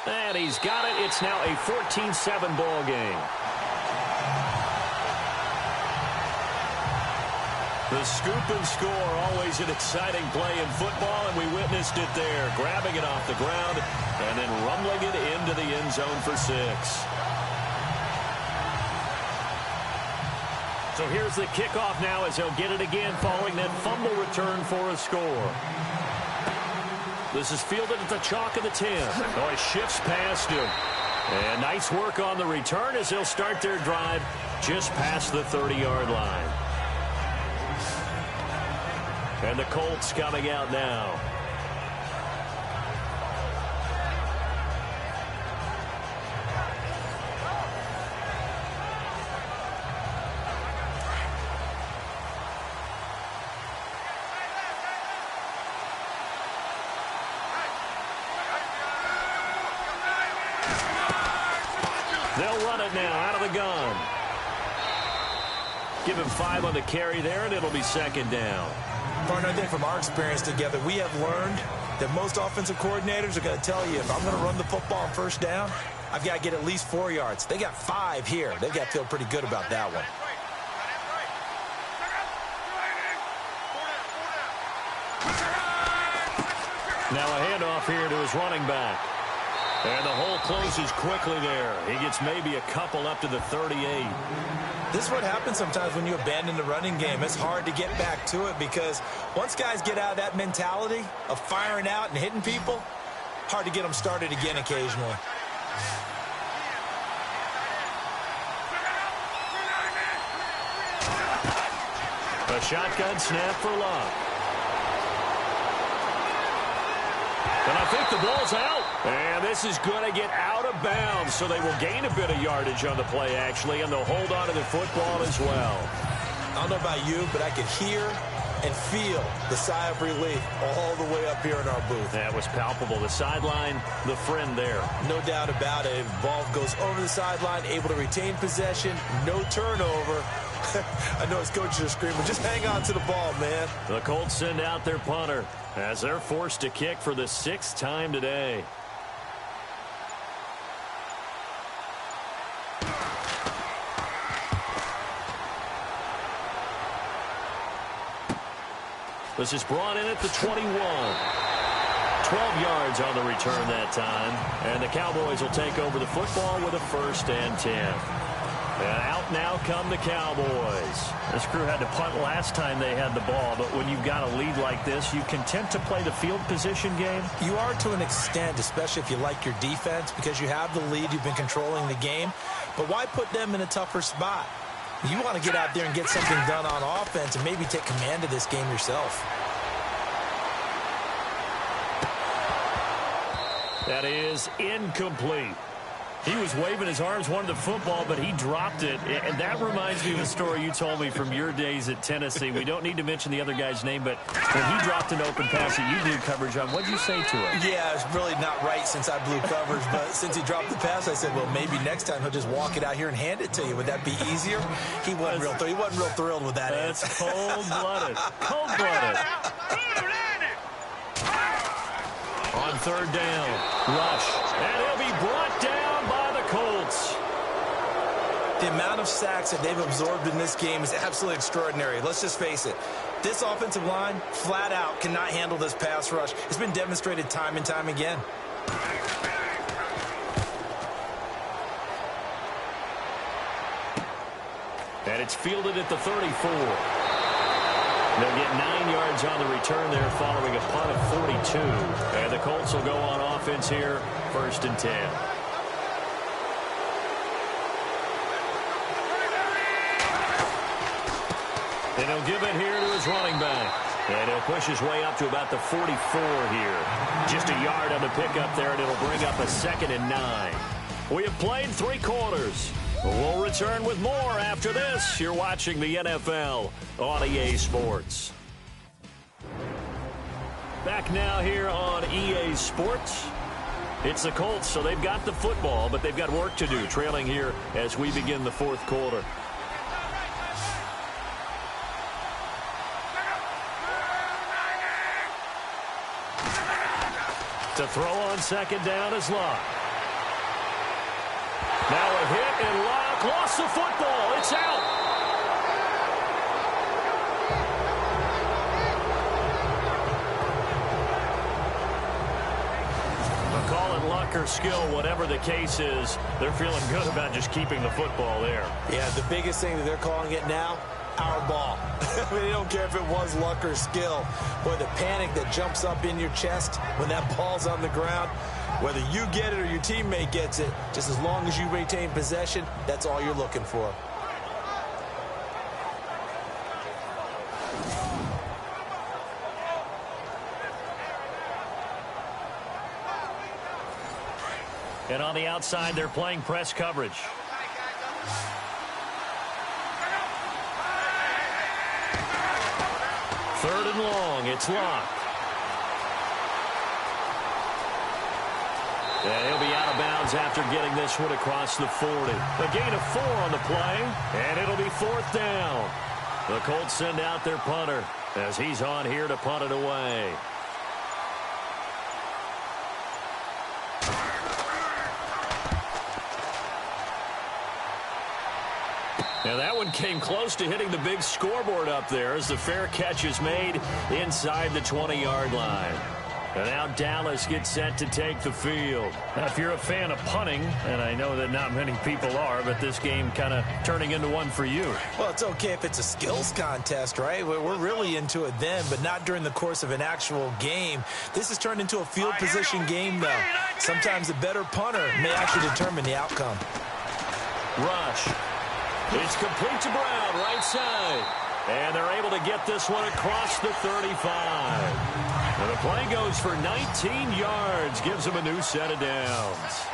And he's got it. It's now a 14-7 ball game. The scoop and score, always an exciting play in football, and we witnessed it there. Grabbing it off the ground and then rumbling it into the end zone for 6. So here's the kickoff now as he'll get it again following that fumble return for a score. This is fielded at the chalk of the 10. Oh, he shifts past him. And nice work on the return as they'll start their drive just past the 30-yard line. And the Colts coming out now. They'll run it now out of the gun. Give him 5 on the carry there, and it'll be 2nd down. Partner, I think from our experience together, we have learned that most offensive coordinators are going to tell you, if I'm going to run the football on 1st down, I've got to get at least 4 yards. They got 5 here. They've got to feel pretty good about that one. Now a handoff here to his running back. And the hole closes quickly there. He gets maybe a couple up to the 38. This is what happens sometimes when you abandon the running game. It's hard to get back to it because once guys get out of that mentality of firing out and hitting people, hard to get them started again occasionally. A shotgun snap for Locke. And I think the ball's out. And this is going to get out of bounds, so they will gain a bit of yardage on the play, actually, and they'll hold on to the football as well. I don't know about you, but I could hear and feel the sigh of relief all the way up here in our booth. That was palpable. The sideline, the friend there. No doubt about it. Ball goes over the sideline, able to retain possession, no turnover. I know his coaches are screaming, just hang on to the ball, man. The Colts send out their punter as they're forced to kick for the 6th time today. This is brought in at the 21. 12 yards on the return that time. And the Cowboys will take over the football with a 1st and 10. And out now come the Cowboys. This crew had to punt last time they had the ball, but when you've got a lead like this, you content to play the field position game? You are to an extent, especially if you like your defense, because you have the lead, you've been controlling the game. But why put them in a tougher spot? You want to get out there and get something done on offense and maybe take command of this game yourself. That is incomplete. He was waving his arms, wanted the football, but he dropped it. And that reminds me of a story you told me from your days at Tennessee. We don't need to mention the other guy's name, but when he dropped an open pass that you blew coverage on, what'd you say to him? Yeah, it's really not right since I blew coverage, but since he dropped the pass, I said, well, maybe next time he'll just walk it out here and hand it to you. Would that be easier? He wasn't real thrilled with that. That's cold-blooded. Cold-blooded. On 3rd down, Rush. And he'll be brought down by the Colts. The amount of sacks that they've absorbed in this game is absolutely extraordinary. Let's just face it. This offensive line, flat out, cannot handle this pass rush. It's been demonstrated time and time again. And it's fielded at the 34. They'll get 9 yards on the return there following a punt of 42. And the Colts will go on offense here, 1st and 10. And he'll give it here to his running back. And he'll push his way up to about the 44 here. Just a yard on the pickup there, and it'll bring up a 2nd and 9. We have played 3 quarters. We'll return with more after this. You're watching the NFL on EA Sports. Back now here on EA Sports. It's the Colts, so they've got the football, but they've got work to do, trailing here as we begin the 4th quarter. To throw on 2nd down is Locke. Now a hit, and Locke lost the football. It's out. They'll call it luck or skill, whatever the case is. They're feeling good about just keeping the football there. Yeah, the biggest thing that they're calling it now, our ball. I mean, they don't care if it was luck or skill. Boy, the panic that jumps up in your chest when that ball's on the ground, whether you get it or your teammate gets it, just as long as you retain possession, that's all you're looking for. And on the outside, they're playing press coverage. Third and long, it's Locke. And he'll be out of bounds after getting this one across the 40. A gain of 4 on the play, and it'll be 4th down. The Colts send out their punter as he's on here to punt it away. Now that one came close to hitting the big scoreboard up there as the fair catch is made inside the 20-yard line. And now Dallas gets set to take the field. Now, if you're a fan of punting, and I know that not many people are, but this game kind of turning into one for you. Well, it's okay if it's a skills contest, right? We're really into it then, but not during the course of an actual game. This has turned into a field position game, though. Sometimes the better punter may actually determine the outcome. Rush. It's complete to Brown, right side. And they're able to get this one across the 35. And the play goes for 19 yards, gives them a new set of downs.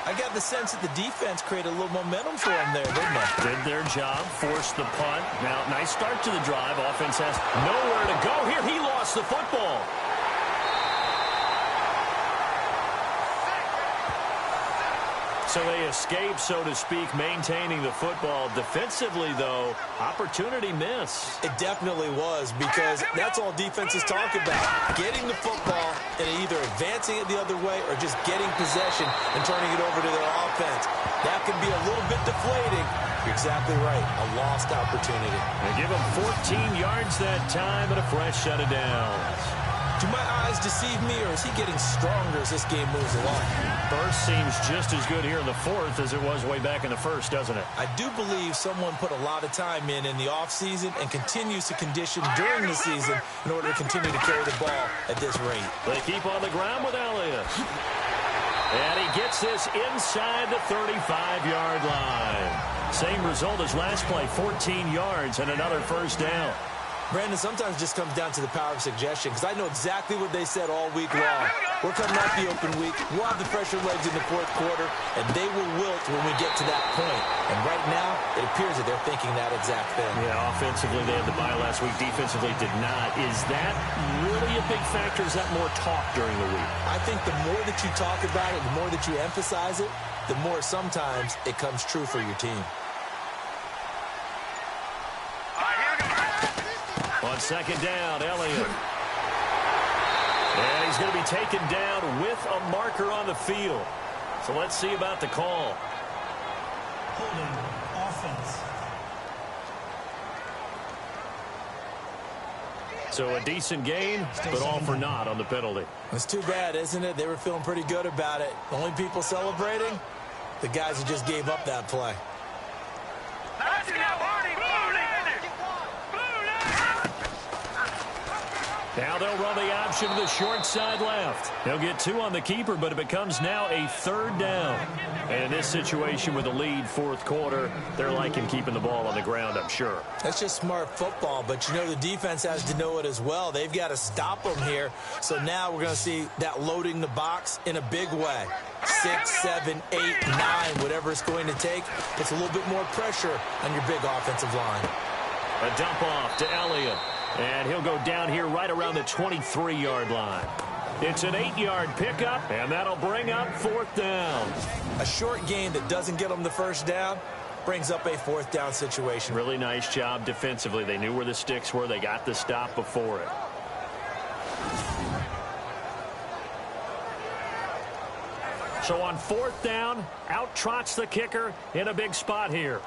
I got the sense that the defense created a little momentum for them there, didn't they? Did their job, forced the punt. Now, nice start to the drive. Offense has nowhere to go. Here, he lost the football. So they escape, so to speak, maintaining the football. Defensively, though, opportunity miss. It definitely was, because that's all defenses talk about. Getting the football and either advancing it the other way or just getting possession and turning it over to their offense. That can be a little bit deflating. You're exactly right. A lost opportunity. They give him 14 yards that time and a fresh set of downs. Do my eyes deceive me, or is he getting stronger as this game moves along? Burst seems just as good here in the fourth as it was way back in the first, doesn't it? I do believe someone put a lot of time in the offseason and continues to condition during the season in order to continue to carry the ball at this rate. They keep on the ground with Elliott. And he gets this inside the 35-yard line. Same result as last play, 14 yards and another first down. Brandon, sometimes it just comes down to the power of suggestion, because I know exactly what they said all week long. We're coming off the open week. We'll have the fresher legs in the fourth quarter, and they will wilt when we get to that point. And right now, it appears that they're thinking that exact thing. Yeah, offensively, they had the bye last week. Defensively, did not. Is that really a big factor? Is that more talk during the week? I think the more that you talk about it, the more that you emphasize it, the more sometimes it comes true for your team. On second down, Elliott. And he's going to be taken down with a marker on the field. So let's see about the call. Holding offense. So a decent gain, but all for naught on the penalty. It's too bad, isn't it? They were feeling pretty good about it. The only people celebrating, the guys who just gave up that play. Now they'll run the option to the short side left. They'll get two on the keeper, but it becomes now a third down. And in this situation with a lead fourth quarter, they're liking keeping the ball on the ground, I'm sure. That's just smart football, but you know the defense has to know it as well. They've got to stop them here. So now we're going to see that loading the box in a big way. 6, 7, 8, 9, whatever it's going to take. Puts a little bit more pressure on your big offensive line. A dump off to Elliott. And he'll go down here right around the 23-yard line. It's an 8-yard pickup, and that'll bring up fourth down. A short gain that doesn't get them the first down brings up a fourth down situation. Really nice job defensively. They knew where the sticks were. They got the stop before it. So on fourth down, out trots the kicker in a big spot here.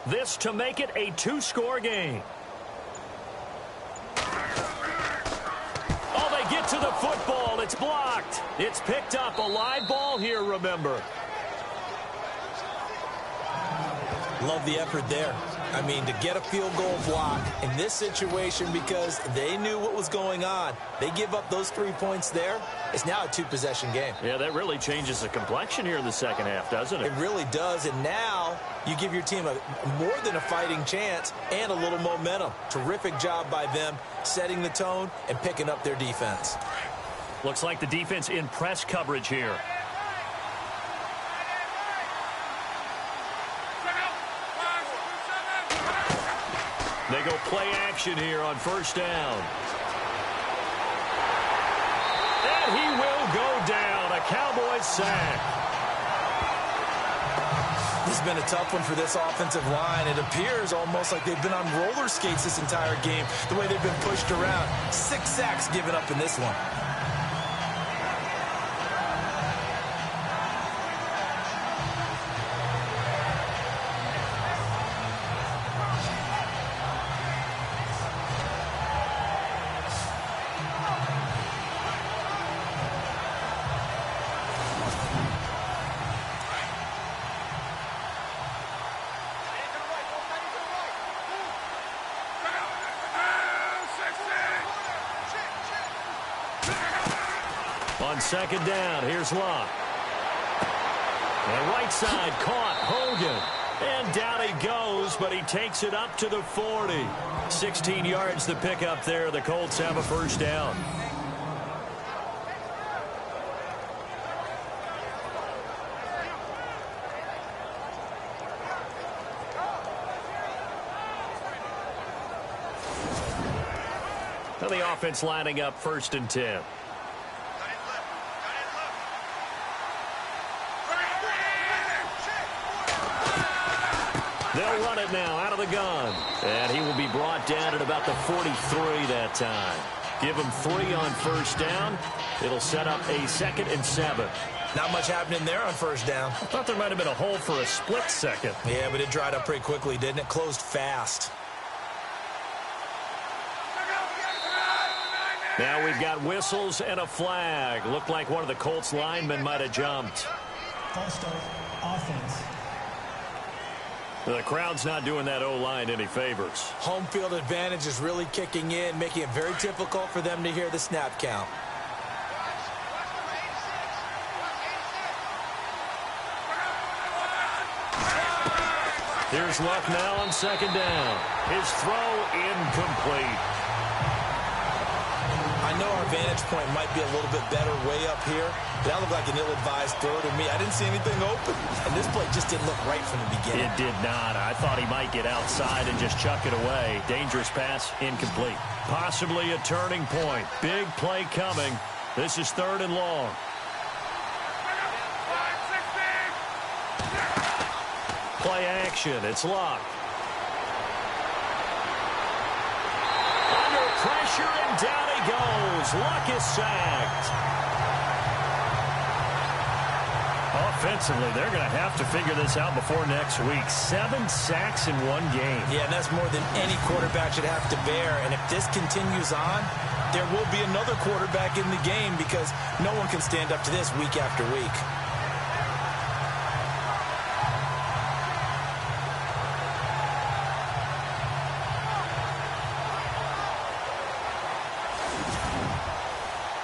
This to make it a two-score game. Get to the football. It's blocked. It's picked up. A live ball here, remember. Love the effort there. I mean, to get a field goal block in this situation because they knew what was going on. They give up those 3 points there. It's now a two-possession game. Yeah, that really changes the complexion here in the second half, doesn't it? It really does, and now you give your team a more than a fighting chance and a little momentum. Terrific job by them setting the tone and picking up their defense. Looks like the defense in press coverage here. They go play action here on first down. And he will go down. A Cowboys sack. This has been a tough one for this offensive line. It appears almost like they've been on roller skates this entire game, the way they've been pushed around. 6 sacks given up in this one. On second down, here's Locke. And right side caught Hogan. And down he goes, but he takes it up to the 40. 16 yards to pick up there. The Colts have a first down. Now the offense lining up first and 10. They'll run it now out of the gun. And he will be brought down at about the 43 that time. Give them 3 on first down. It'll set up a 2nd and 7. Not much happening there on first down. I thought there might have been a hole for a split second. Yeah, but it dried up pretty quickly, didn't it? Closed fast. Now we've got whistles and a flag. Looked like one of the Colts linemen might have jumped. False start, offense. The crowd's not doing that O-line any favors. Home field advantage is really kicking in, making it very difficult for them to hear the snap count. Here's Luck now on 2nd down. His throw incomplete. I know our vantage point might be a little bit better way up here. That looked like an ill-advised throw to me. I didn't see anything open. And this play just didn't look right from the beginning. It did not. I thought he might get outside and just chuck it away. Dangerous pass, incomplete. Possibly a turning point. Big play coming. This is 3rd and long. Play action. It's Luck. Under pressure, and down he goes. Luck is sacked. Offensively, they're going to have to figure this out before next week. 7 sacks in one game. Yeah, and that's more than any quarterback should have to bear. And if this continues on, there will be another quarterback in the game because no one can stand up to this week after week.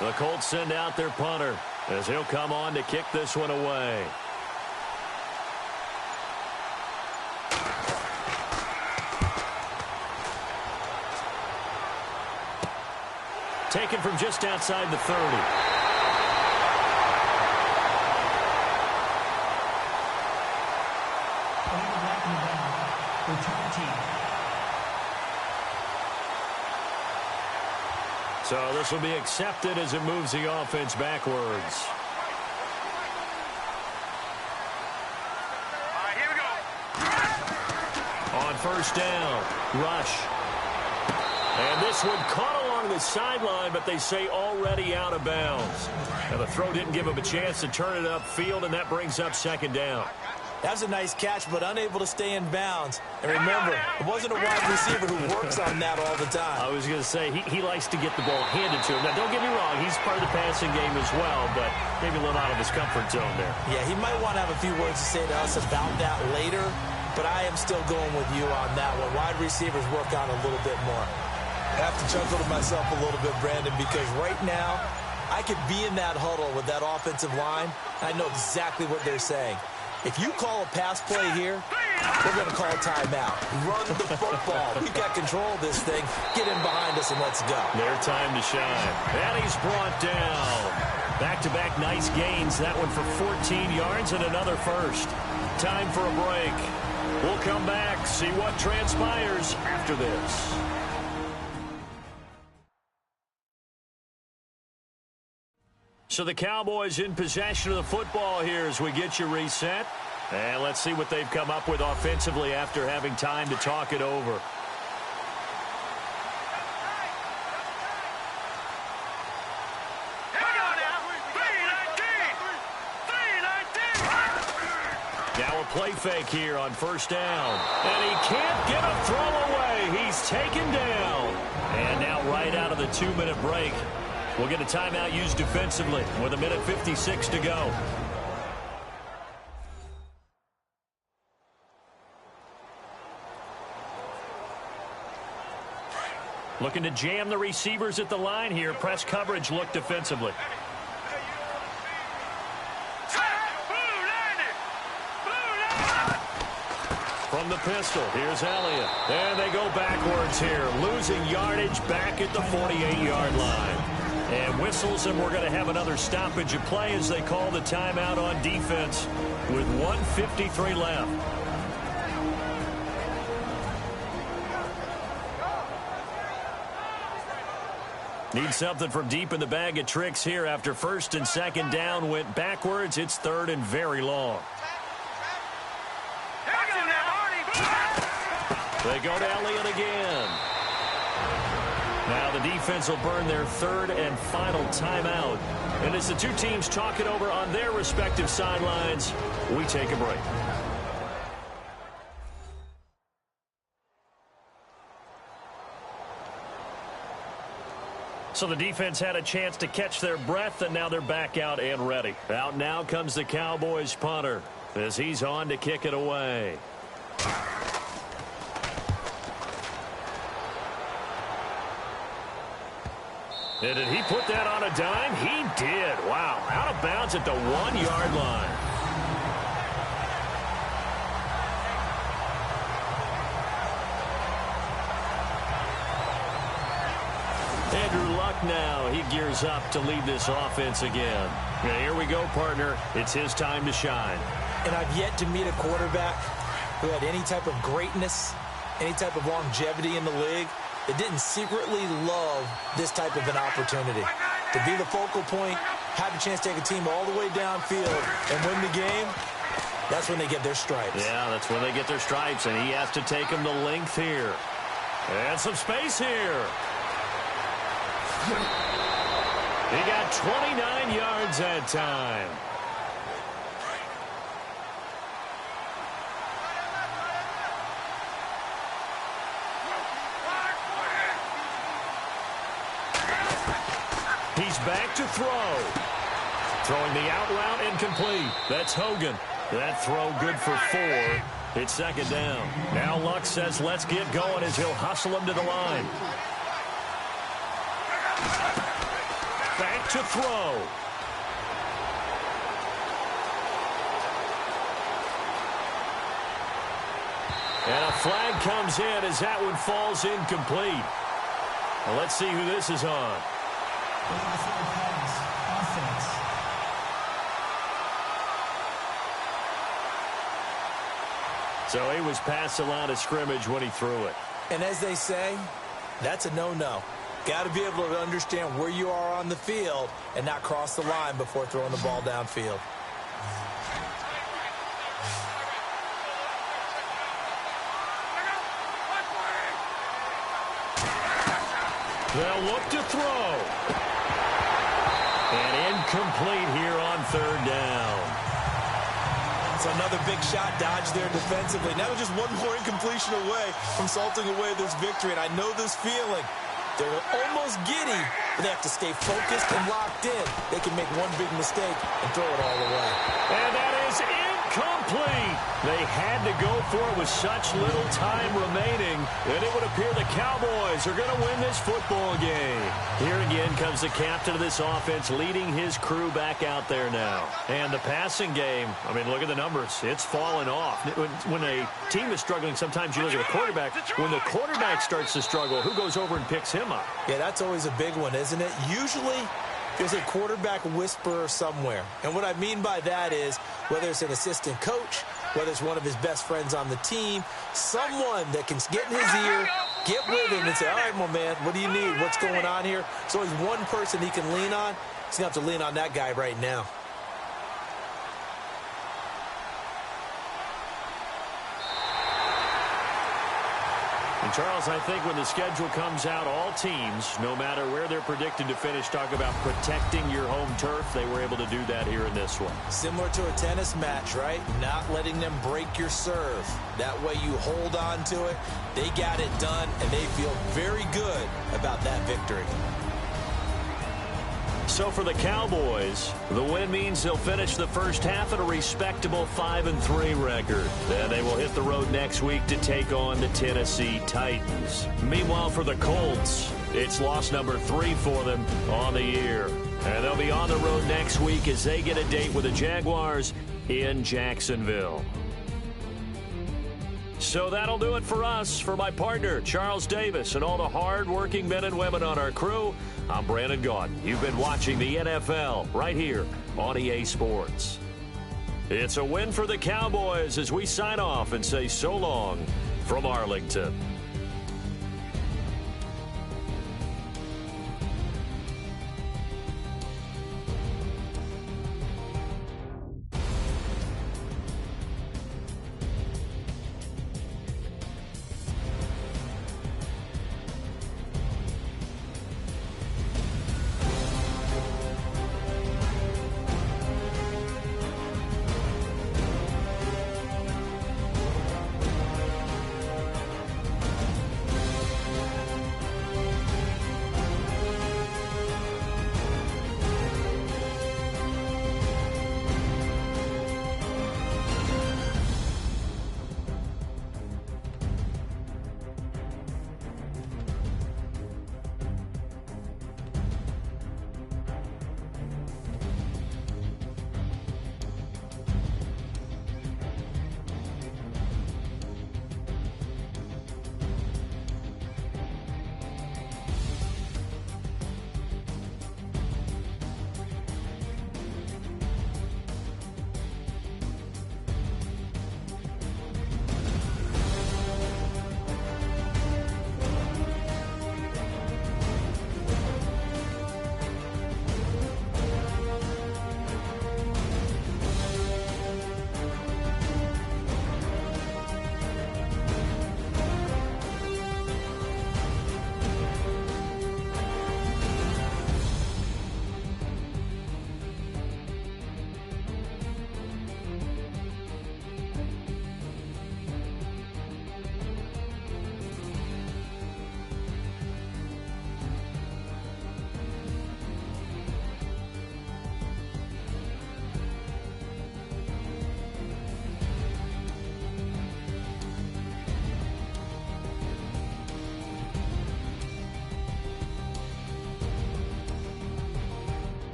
The Colts send out their punter as he'll come on to kick this one away. Taken from just outside the 30. Return team. So this will be accepted as it moves the offense backwards. All right, here we go. On first down, rush. And this one caught along the sideline, but they say already out of bounds. Now the throw didn't give him a chance to turn it upfield, and that brings up 2nd down. That was a nice catch, but unable to stay in bounds. And remember, it wasn't a wide receiver who works on that all the time. I was going to say, he likes to get the ball handed to him. Now, don't get me wrong, he's part of the passing game as well, but maybe a little out of his comfort zone there. Yeah, he might want to have a few words to say to us about that later, but I am still going with you on that one. Wide receivers work on a little bit more. I have to chuckle to myself a little bit, Brandon, because right now, I could be in that huddle with that offensive line. I know exactly what they're saying. If you call a pass play here, we're going to call a timeout. Run the football. We've got control of this thing. Get in behind us and let's go. Their time to shine. And he's brought down. Back-to-back nice gains. That one for 14 yards and another first. Time for a break. We'll come back, see what transpires after this. So the Cowboys in possession of the football here as we get you reset. And let's see what they've come up with offensively after having time to talk it over. Now a play fake here on first down. And he can't get a throw away. He's taken down. And now right out of the 2-minute break, we'll get a timeout used defensively with 1:56 to go. Looking to jam the receivers at the line here. Press coverage look defensively. From the pistol, here's Elliott. And they go backwards here, losing yardage back at the 48-yard line. And whistles, and we're going to have another stoppage of play as they call the timeout on defense with 1:53 left. Need something from deep in the bag of tricks here after 1st and 2nd down went backwards. It's 3rd and very long. They go to Elliott again. Now the defense will burn their third and final timeout. And as the two teams talk it over on their respective sidelines, we take a break. So the defense had a chance to catch their breath, and now they're back out and ready. Out now comes the Cowboys punter as he's on to kick it away. And did he put that on a dime? He did. Wow. Out of bounds at the 1-yard line. Andrew Luck now. He gears up to lead this offense again. And here we go, partner. It's his time to shine. And I've yet to meet a quarterback who had any type of greatness, any type of longevity in the league that didn't secretly love this type of an opportunity. To be the focal point, have a chance to take a team all the way downfield and win the game, that's when they get their stripes. Yeah, that's when they get their stripes, and he has to take them the length here. And some space here. He got 29 yards that time. He's back to throw. Throwing the out route incomplete. That's Hogan. That throw good for 4. It's second down. Now Luck says let's get going as he'll hustle him to the line. Back to throw. And a flag comes in as that one falls incomplete. Well, let's see who this is on. So he was past the line of scrimmage when he threw it. And as they say, that's a no-no. Got to be able to understand where you are on the field and not cross the line before throwing the ball downfield. They'll look to throw. And incomplete here on third down. It's another big shot dodge there defensively. Now just one more incompletion away from salting away this victory. And I know this feeling. They're almost giddy, but they have to stay focused and locked in. They can make one big mistake and throw it all away. And that is incomplete. They had to go for it with such little time remaining, and it would appear the Cowboys are going to win this football game. Here again comes the captain of this offense leading his crew back out there now. And the passing game, I mean, look at the numbers. It's fallen off. When a team is struggling, sometimes you look at the quarterback. When the quarterback starts to struggle, who goes over and picks him up? Yeah, that's always a big one, isn't it? Usually there's a quarterback whisperer somewhere. And what I mean by that is whether it's an assistant coach, whether it's one of his best friends on the team, someone that can get in his ear, get with him and say, all right, my man, what do you need? What's going on here? So he's one person he can lean on. He's going to have to lean on that guy right now. And Charles, I think when the schedule comes out, all teams, no matter where they're predicted to finish, talk about protecting your home turf. They were able to do that here in this one. Similar to a tennis match, right? Not letting them break your serve. That way you hold on to it. They got it done, and they feel very good about that victory. So for the Cowboys, the win means they'll finish the first half at a respectable 5-3 record. Then they will hit the road next week to take on the Tennessee Titans. Meanwhile, for the Colts, it's loss number 3 for them on the year. And they'll be on the road next week as they get a date with the Jaguars in Jacksonville. So that'll do it for us. For my partner, Charles Davis, and all the hard-working men and women on our crew, I'm Brandon Gaudin. You've been watching the NFL right here on EA Sports. It's a win for the Cowboys as we sign off and say so long from Arlington.